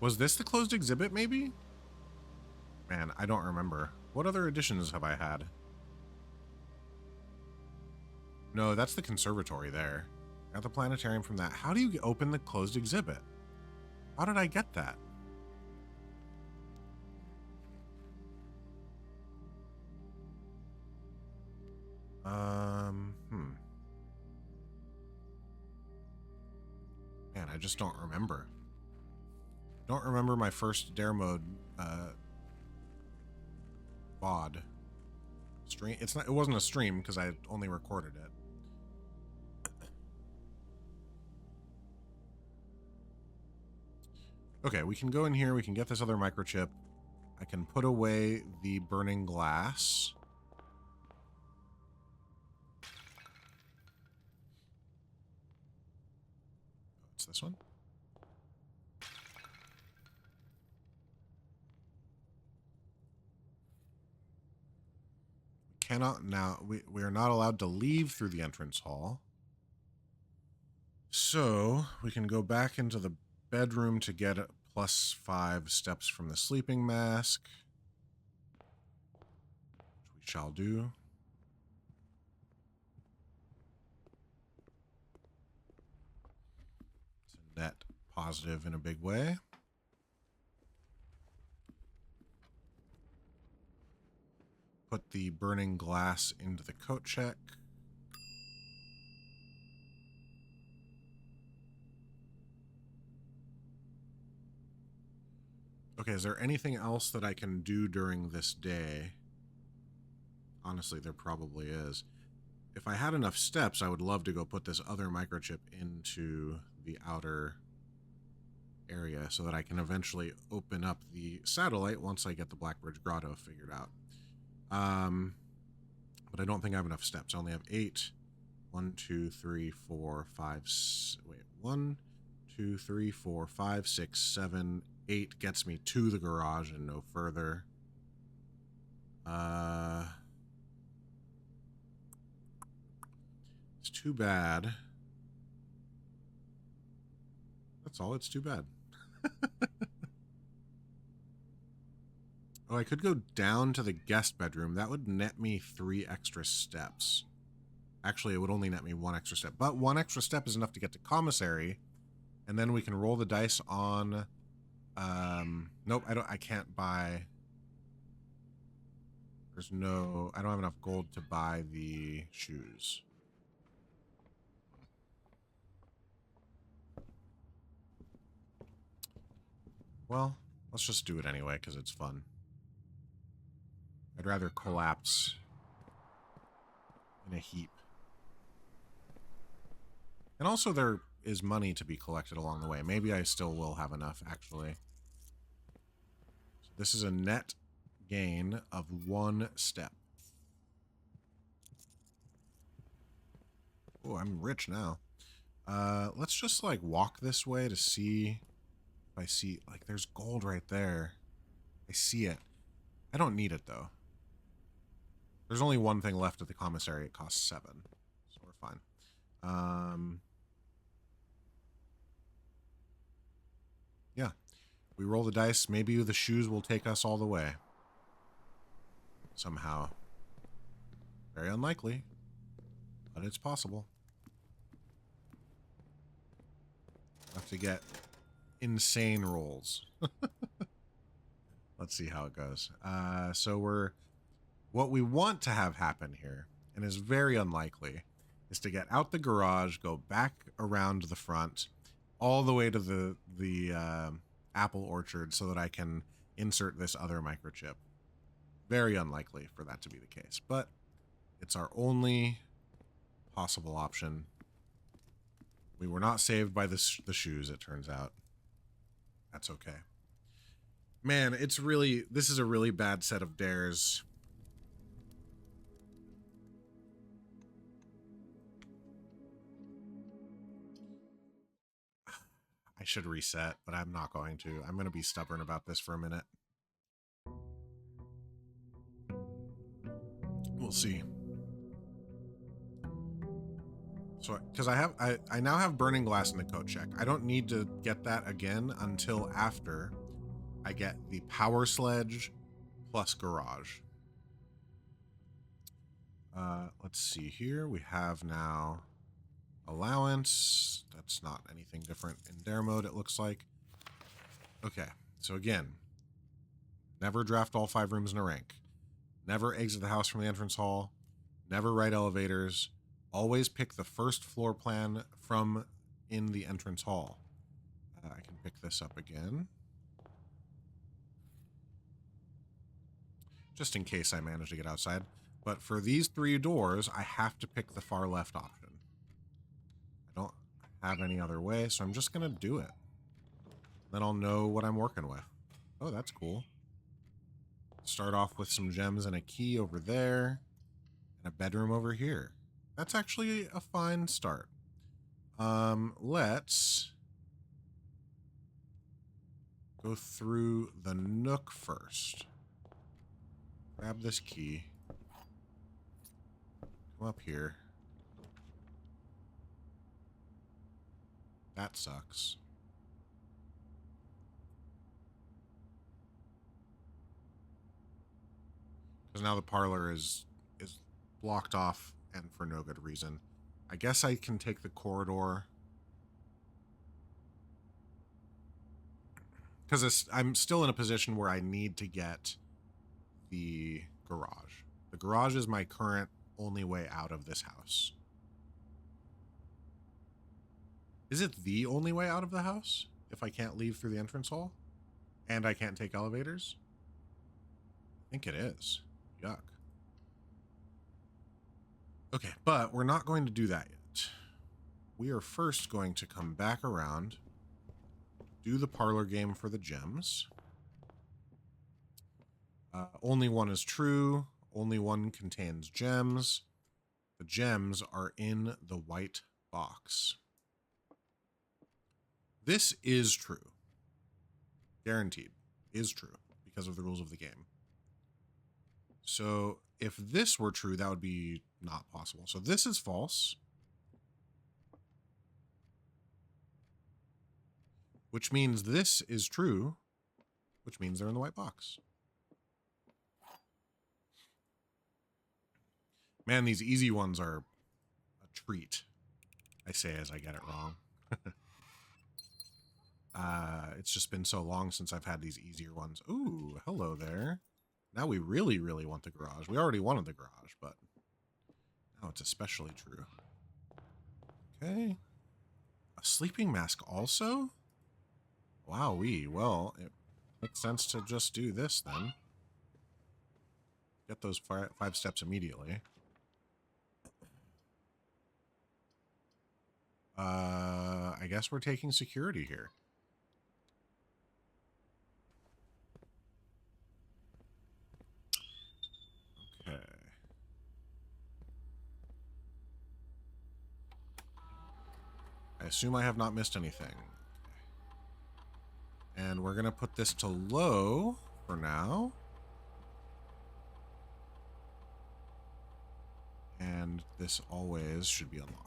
Was this the closed exhibit, maybe? Man, I don't remember. What other editions have I had? No, that's the conservatory there. Got the planetarium from that. How do you open the closed exhibit? How did I get that? Man, I just don't remember. Don't remember my first Dare mode VOD stream. It wasn't a stream because I only recorded it. Okay, we can go in here, we can get this other microchip. I can put away the burning glass. What's this one? Cannot now, we are not allowed to leave through the entrance hall. So we can go back into the bedroom to get +5 steps from the sleeping mask, which we shall do. It's a net positive in a big way. put the burning glass into the coat check. Okay, is there anything else that I can do during this day? Honestly, there probably is. If I had enough steps, I would love to go put this other microchip into the outer area so that I can eventually open up the satellite once I get the Blackbridge Grotto figured out. But I don't think I have enough steps. I only have 8. 1, 2, 3, 4, 5, wait, 1, 2, 3, 4, 5, 6, 7, 8 gets me to the garage and no further. It's too bad. That's all. It's too bad. Oh, I could go down to the guest bedroom. That would net me 3 extra steps. Actually, it would only net me 1 extra step. But 1 extra step is enough to get to commissary. And then we can roll the dice on... nope, I can't buy... There's no... I don't have enough gold to buy the shoes. Well, let's just do it anyway, because it's fun. I'd rather collapse in a heap. And also there is money to be collected along the way. Maybe I still will have enough, actually. So this is a net gain of 1 step. Oh, I'm rich now. Let's just, like, walk this way to see if I see... Like, there's gold right there. I see it. I don't need it, though. There's only 1 thing left at the commissary. It costs 7. So we're fine. Yeah. We roll the dice. Maybe the shoes will take us all the way. Somehow. Very unlikely. But it's possible. We'll have to get insane rolls. Let's see how it goes. So what we want to have happen here, and is very unlikely, is to get out the garage, go back around the front, all the way to the apple orchard so that I can insert this other microchip. Very unlikely for that to be the case, but it's our only possible option. We were not saved by the shoes, it turns out. That's okay. Man, this is a really bad set of dares. I should reset, but I'm not going to. I'm going to be stubborn about this for a minute. We'll see. So, because I now have burning glass in the coat check. I don't need to get that again until after I get the power sledge plus garage. Let's see here. We have now allowance. That's not anything different in dare mode, it looks like. Okay, so again, never draft all 5 rooms in a rank. Never exit the house from the entrance hall. Never ride elevators. Always pick the first floor plan from in the entrance hall. I can pick this up again. Just in case I manage to get outside. But for these 3 doors, I have to pick the far left option. I don't have any other way, so I'm just going to do it. Then I'll know what I'm working with. Oh, that's cool. Start off with some gems and a key over there. And a bedroom over here. That's actually a fine start. Let's go through the nook first. Grab this key. Come up here. That sucks. Because now the parlor is blocked off and for no good reason. I guess I can take the corridor. Because I'm still in a position where I need to get the garage. The garage is my current only way out of this house. Is it the only way out of the house if I can't leave through the entrance hall? And I can't take elevators? I think it is. Yuck. Okay, but we're not going to do that yet. We are first going to come back around, do the parlor game for the gems. Only one is true. Only one contains gems. The gems are in the white box. This is true. Guaranteed. Is true because of the rules of the game. So if this were true, that would be not possible. So this is false. Which means this is true, which means they're in the white box. Man, these easy ones are a treat. I say as I get it wrong. It's just been so long since I've had these easier ones. Ooh, hello there. Now we really, really want the garage. We already wanted the garage, but now it's especially true. Okay. A sleeping mask also? Wowee. Well, it makes sense to just do this then. Get those 5 steps immediately. I guess we're taking security here. Okay. I assume I have not missed anything. And we're going to put this to low for now. And this always should be unlocked.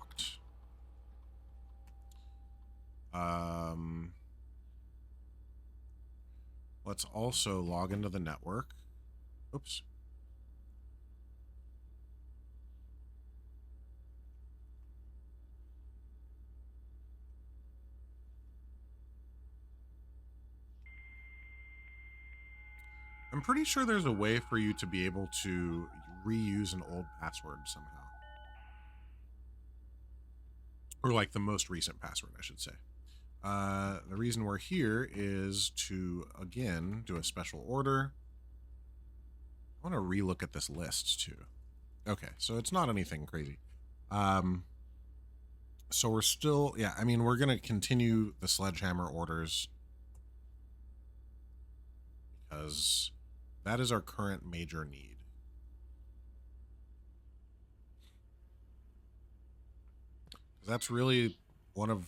Let's also log into the network. Oops. I'm pretty sure there's a way for you to be able to reuse an old password somehow. Or like the most recent password, I should say. The reason we're here is to, again, do a special order. I want to relook at this list, too. Okay, so it's not anything crazy. So we're still, yeah, I mean, we're going to continue the sledgehammer orders. Because that is our current major need. That's really one of,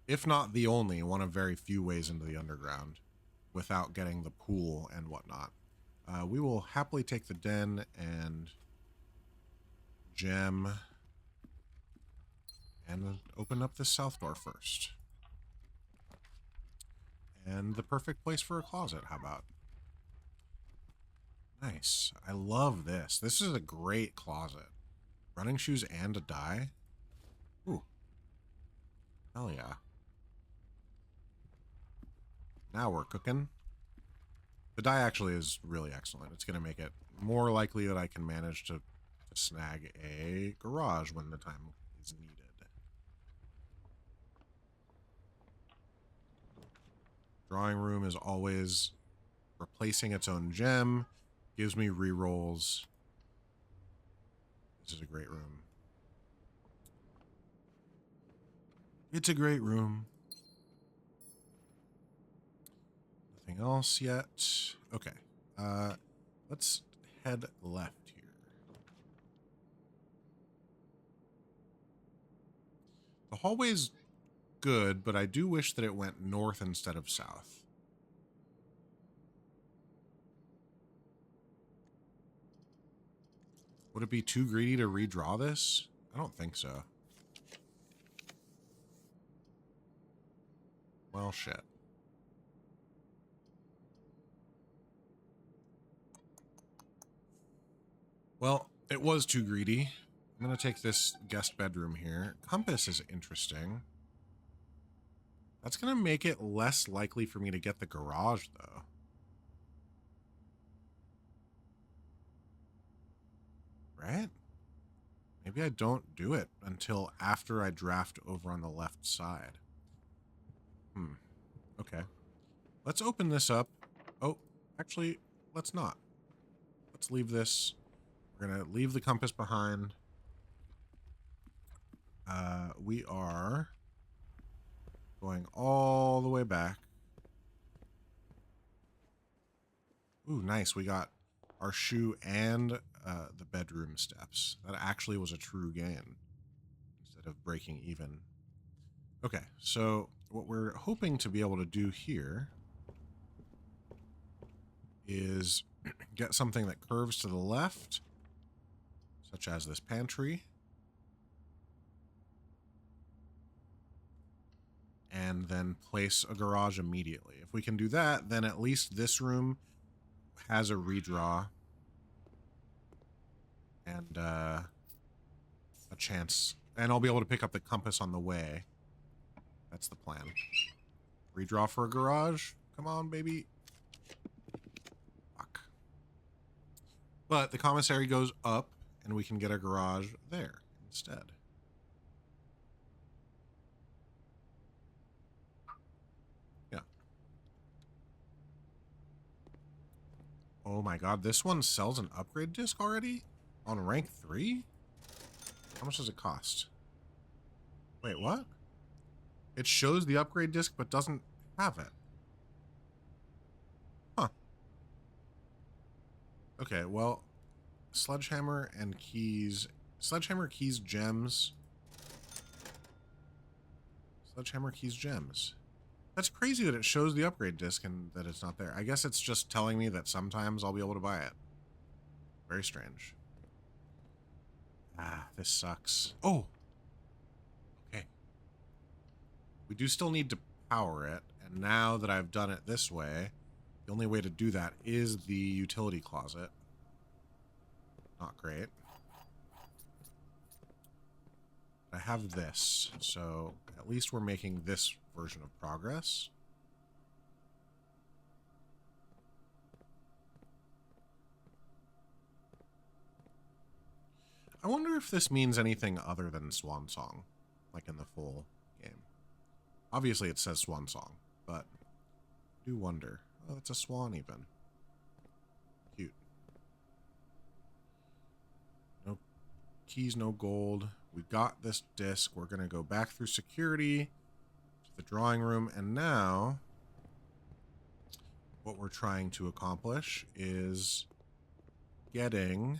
if not the only, one of very few ways into the underground without getting the pool and whatnot. We will happily take the den and gem and open up this south door first. And the perfect place for a closet, how about? Nice. I love this. This is a great closet. Running shoes and a die. Ooh. Hell yeah. Now we're cooking. The die actually is really excellent. It's going to make it more likely that I can manage to snag a garage when the time is needed. Drawing room is always replacing its own gem. Gives me rerolls. This is a great room. It's a great room. Nothing else yet. Okay. Let's head left here. The hallway's good, but I do wish that it went north instead of south. Would it be too greedy to redraw this? I don't think so. Well, shit. Well, it was too greedy. I'm going to take this guest bedroom here. Compass is interesting. That's going to make it less likely for me to get the garage, though. right? Maybe I don't do it until after I draft over on the left side. Okay. Let's open this up. Oh, actually, let's not. Let's leave this. We're going to leave the compass behind. We are going all the way back. Ooh, nice. We got our shoe and the bedroom steps. That actually was a true gain instead of breaking even. Okay, so what we're hoping to be able to do here is get something that curves to the left, such as this pantry. And then place a garage immediately. If we can do that, then at least this room has a redraw and a chance. And I'll be able to pick up the compass on the way. That's the plan. Redraw for a garage. Come on, baby. Fuck. But the commissary goes up, and we can get a garage there instead. Yeah. Oh my god, this one sells an upgrade disc already? On rank 3? How much does it cost? Wait, what? It shows the upgrade disc, but doesn't have it. Huh. Okay, well, sledgehammer and keys. Sledgehammer, keys, gems. Sledgehammer, keys, gems. That's crazy that it shows the upgrade disc and that it's not there. I guess it's just telling me that sometimes I'll be able to buy it. Very strange. Ah, this sucks. Oh! Okay. We do still need to power it, and now that I've done it this way, the only way to do that is the utility closet. Not great. I have this, so at least we're making this version of progress. I wonder if this means anything other than Swan Song, like in the full game. Obviously it says Swan Song, but I do wonder. Oh, it's a swan even. Cute. No keys, no gold. We got this disc. We're going to go back through security to the drawing room, and now what we're trying to accomplish is getting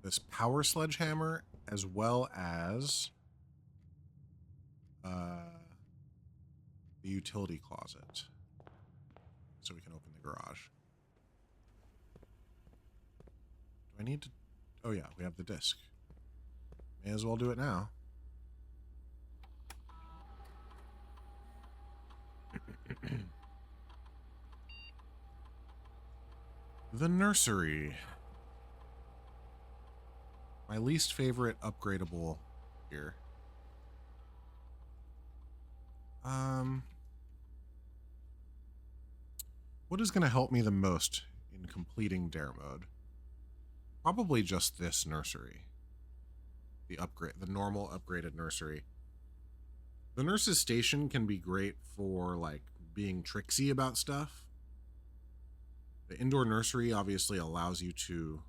this power sledgehammer as well as the utility closet so we can open the garage. Do I need to... Oh yeah, we have the disc. May as well do it now. The nursery. My least favorite upgradable here. What is going to help me the most in completing dare mode? Probably just this nursery. The normal upgraded nursery. The nurse's station can be great for like being tricksy about stuff. The indoor nursery obviously allows you to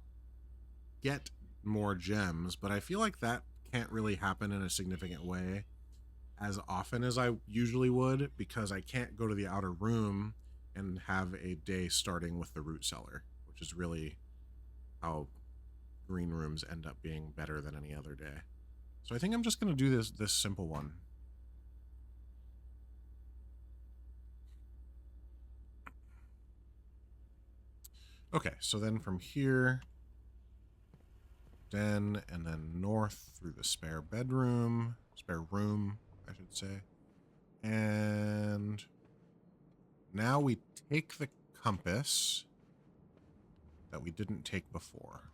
get more gems, but I feel like that can't really happen in a significant way as often as I usually would, because I can't go to the outer room and have a day starting with the root cellar, which is really how green rooms end up being better than any other day. So I think I'm just going to do this simple one. Okay, so then from here, den, and then north through the spare room, I should say. And now we take the compass that we didn't take before,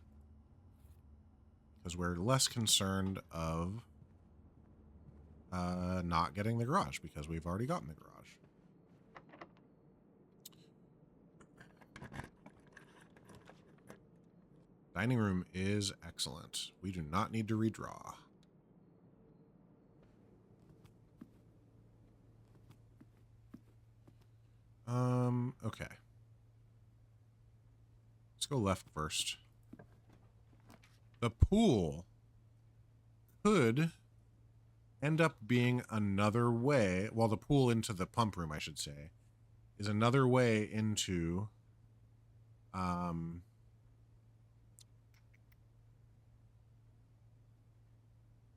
because we're less concerned of not getting the garage, because we've already gotten the garage. Dining room is excellent. We do not need to redraw. Okay. Let's go left first. The pool could end up being another way. Well, the pool into the pump room, I should say, is another way into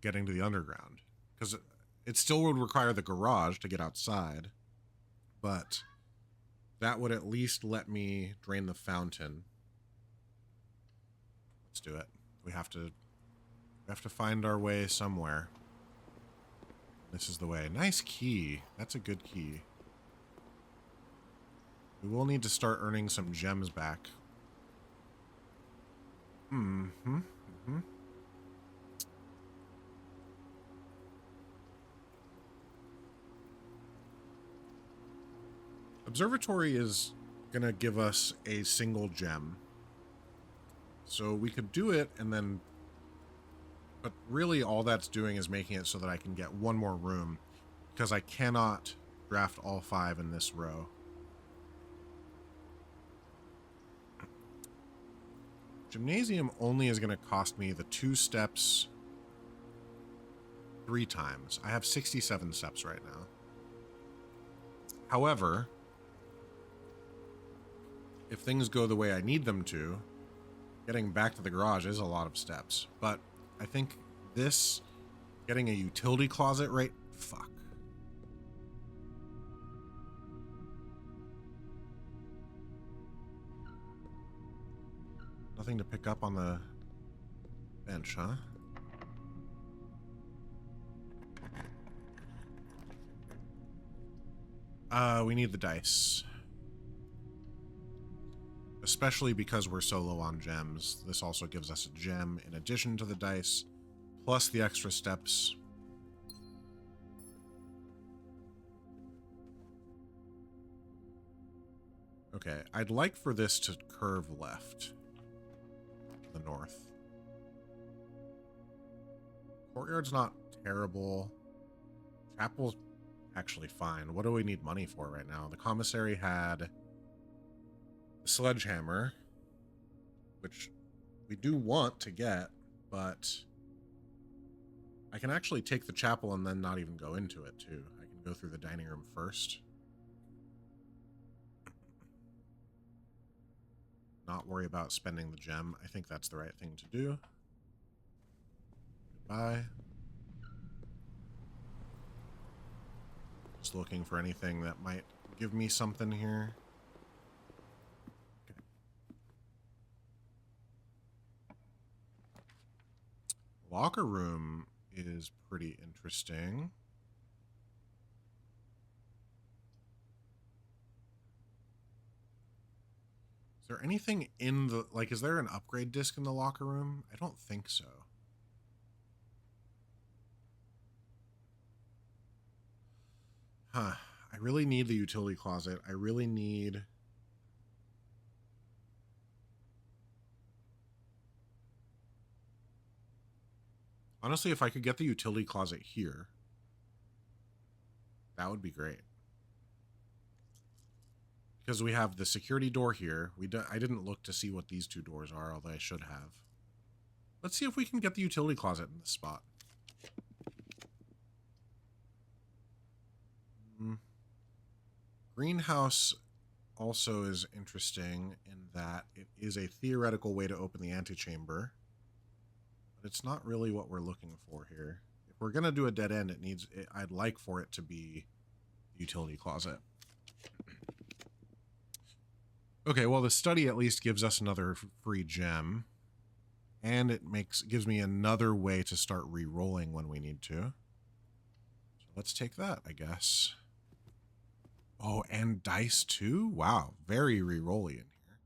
getting to the underground, because it still would require the garage to get outside, but that would at least let me drain the fountain. Let's do it. We have to find our way somewhere. This is the way. Nice key. That's a good key. We will need to start earning some gems back. Observatory is gonna give us a single gem. So we could do it and then, but really all that's doing is making it so that I can get one more room, because I cannot draft all 5 in this row. Gymnasium only is going to cost me the 2 steps 3 times. I have 67 steps right now. However, if things go the way I need them to, getting back to the garage is a lot of steps. But I think this, getting a utility closet right... Fuck. Nothing to pick up on the bench, huh? We need the dice. Especially because we're so low on gems. This also gives us a gem in addition to the dice, plus the extra steps. Okay, I'd like for this to curve left. The north. Courtyard's not terrible. Chapel's actually fine. What do we need money for right now? The commissary had a sledgehammer, which we do want to get, but I can actually take the chapel and then not even go into it too. I can go through the dining room first. Not worry about spending the gem. I think that's the right thing to do. Goodbye. Just looking for anything that might give me something here. Okay. Locker room is pretty interesting. Is there anything in the, like, is there an upgrade disc in the locker room? I don't think so. Huh. I really need the utility closet. I really need... Honestly, if I could get the utility closet here, that would be great. Because we have the security door here. I didn't look to see what these 2 doors are, although I should have. Let's see if we can get the utility closet in this spot. Greenhouse also is interesting in that it is a theoretical way to open the antechamber, but it's not really what we're looking for here. If we're going to do a dead end, I'd like for it to be the utility closet. Okay, well, the study at least gives us another free gem, and it gives me another way to start re-rolling when we need to. So let's take that, I guess. Oh, and dice too? Wow, very re-rolly in here.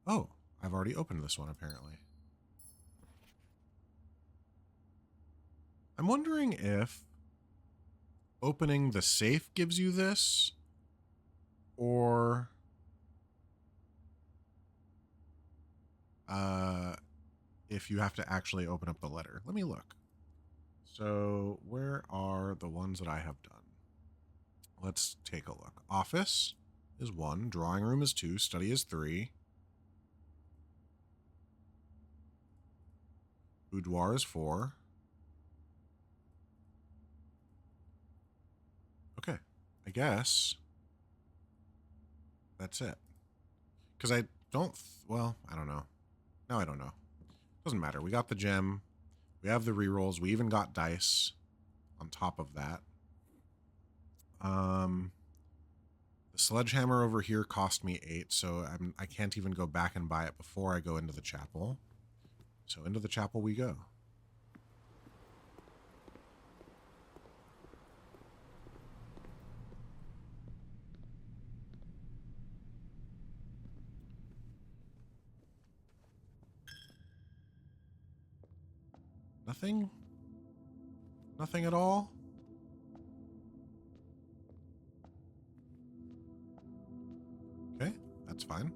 Oh, I've already opened this one, apparently. I'm wondering if opening the safe gives you this, or... if you have to actually open up the letter. Let me look. So where are the ones that I have done? Let's take a look. Office is 1. Drawing room is 2. Study is 3. Boudoir is 4. Okay. I guess that's it. Because I don't... well, I don't know. No, I don't know. Doesn't matter. We got the gem. We have the rerolls. We even got dice on top of that. The sledgehammer over here cost me 8, so I can't even go back and buy it before I go into the chapel. So into the chapel we go. Nothing? Nothing at all? Okay, that's fine.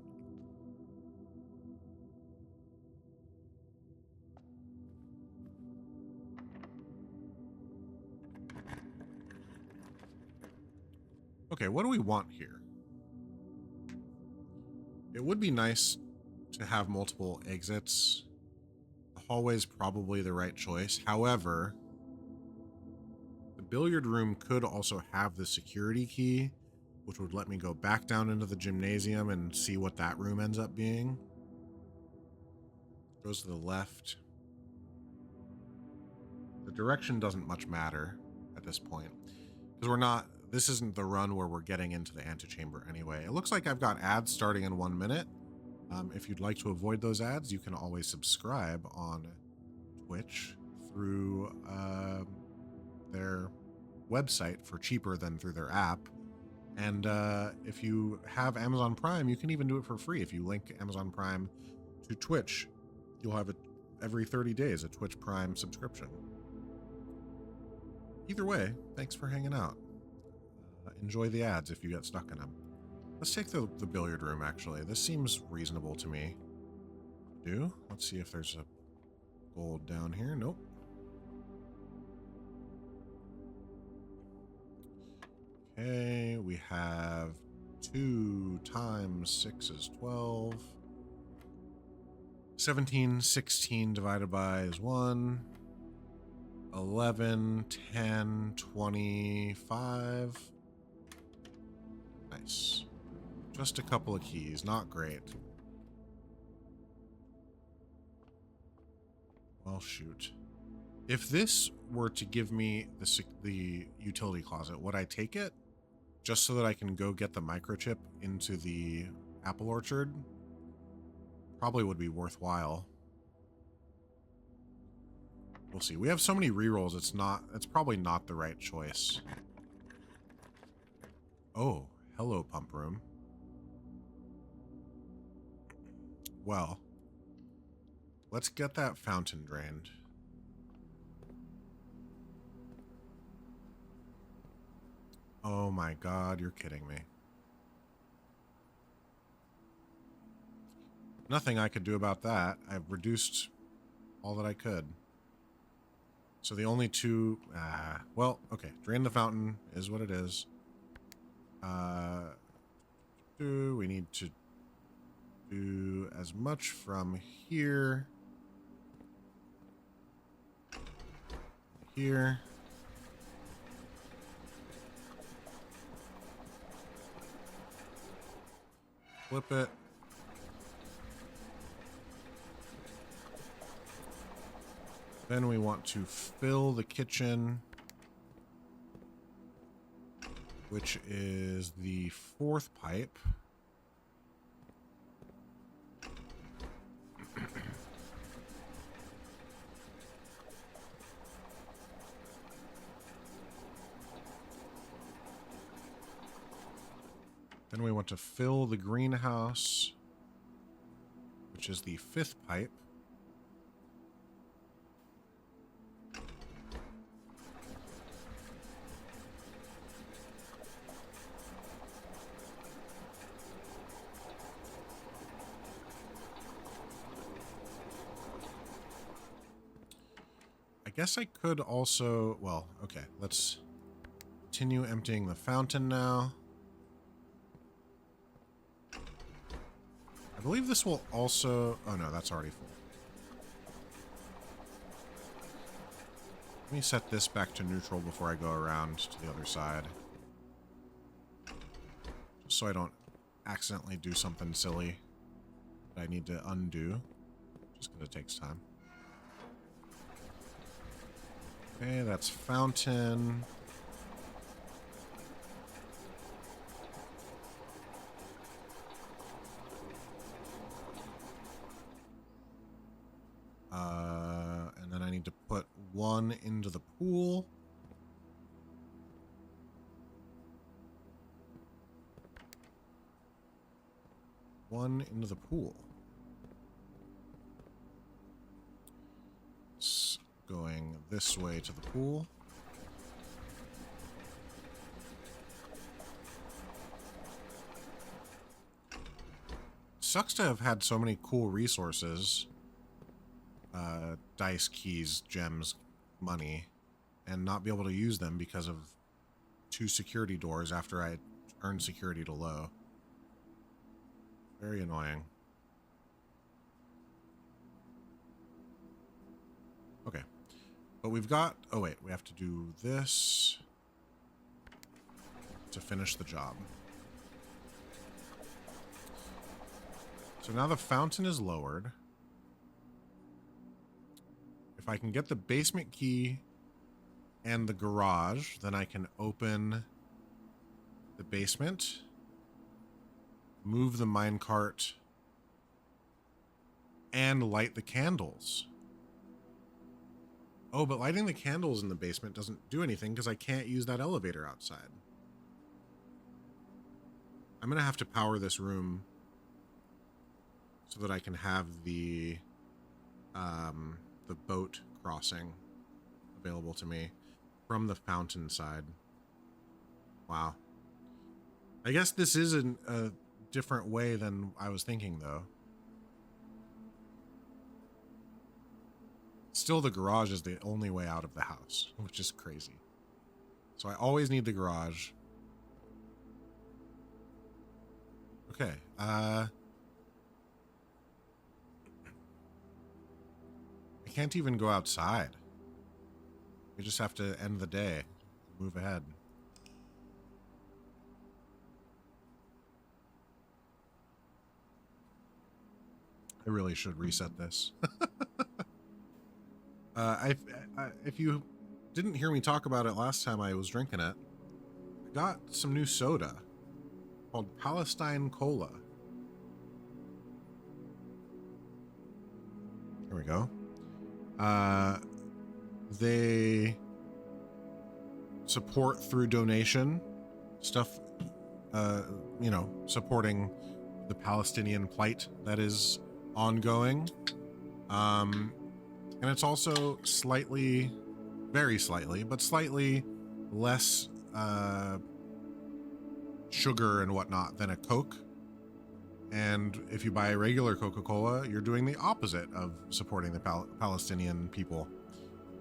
Okay, what do we want here? It would be nice to have multiple exits. The hallway is probably the right choice. However, the billiard room could also have the security key, which would let me go back down into the gymnasium and see what that room ends up being. Goes to the left. The direction doesn't much matter at this point, because we're not... this isn't the run where we're getting into the antechamber anyway. It looks like I've got ads starting in 1 minute. If you'd like to avoid those ads, you can always subscribe on Twitch through their website for cheaper than through their app. And if you have Amazon Prime, you can even do it for free. If you link Amazon Prime to Twitch, you'll have it every 30 days, a Twitch Prime subscription. Either way, thanks for hanging out. Enjoy the ads if you get stuck in them. Let's take the billiard room, actually. This seems reasonable to me. Let's see if there's a gold down here. Nope. Okay, we have 2 times 6 is 12. 17, 16 divided by is 1. 11, 10, 25. Nice. Just a couple of keys, not great. Well, shoot. If this were to give me the utility closet, would I take it? Just so that I can go get the microchip into the apple orchard? Probably would be worthwhile. We'll see. We have so many rerolls, it's probably not the right choice. Oh, hello, pump room. Well, let's get that fountain drained. Oh my god, you're kidding me. Nothing I could do about that. I've reduced all that I could. So the only two... well, okay. Drain the fountain is what it is. We need to do as much from here. Here. Flip it. Then we want to fill the kitchen, which is the 4th pipe. Then we want to fill the greenhouse, which is the 5th pipe. guess I could also, well, okay, let's continue emptying the fountain now. I believe this will also, oh no, that's already full. Let me set this back to neutral before I go around to the other side. Just so I don't accidentally do something silly that I need to undo. Just because it takes time. Okay, that's fountain. And then I need to put one into the pool. One into the pool. It's going this way to the pool. Sucks to have had so many cool resources. Dice, keys, gems, money, and not be able to use them because of 2 security doors after I earned security to low. Very annoying. Okay. But we've got... Oh, wait. We have to do this to finish the job. So now the fountain is lowered. If I can get the basement key and the garage, then I can open the basement, move the minecart, and light the candles. Oh, but lighting the candles in the basement doesn't do anything because I can't use that elevator outside. I'm going to have to power this room so that I can have the boat crossing available to me from the fountain side. Wow. I guess this is a different way than I was thinking, though. Still, the garage is the only way out of the house, which is crazy. So I always need the garage. Okay. I can't even go outside. We just have to end the day. Move ahead. I really should reset this. If you didn't hear me talk about it last time I was drinking it, I got some new soda called Palestine Cola. Here we go. They support through donation stuff, you know, supporting the Palestinian plight that is ongoing. And it's also slightly, very slightly, but slightly less sugar and whatnot than a Coke. And if you buy a regular Coca-Cola, you're doing the opposite of supporting the Palestinian people.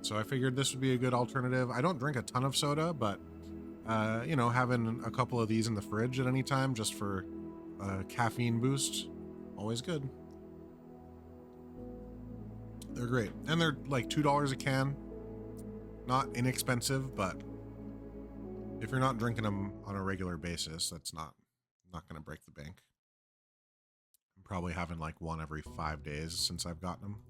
So I figured this would be a good alternative. I don't drink a ton of soda, but, you know, having a couple of these in the fridge at any time just for a caffeine boost, always good. They're great. And they're like $2 a can. Not inexpensive, but if you're not drinking them on a regular basis, that's not going to break the bank. I'm probably having like one every 5 days since I've gotten them.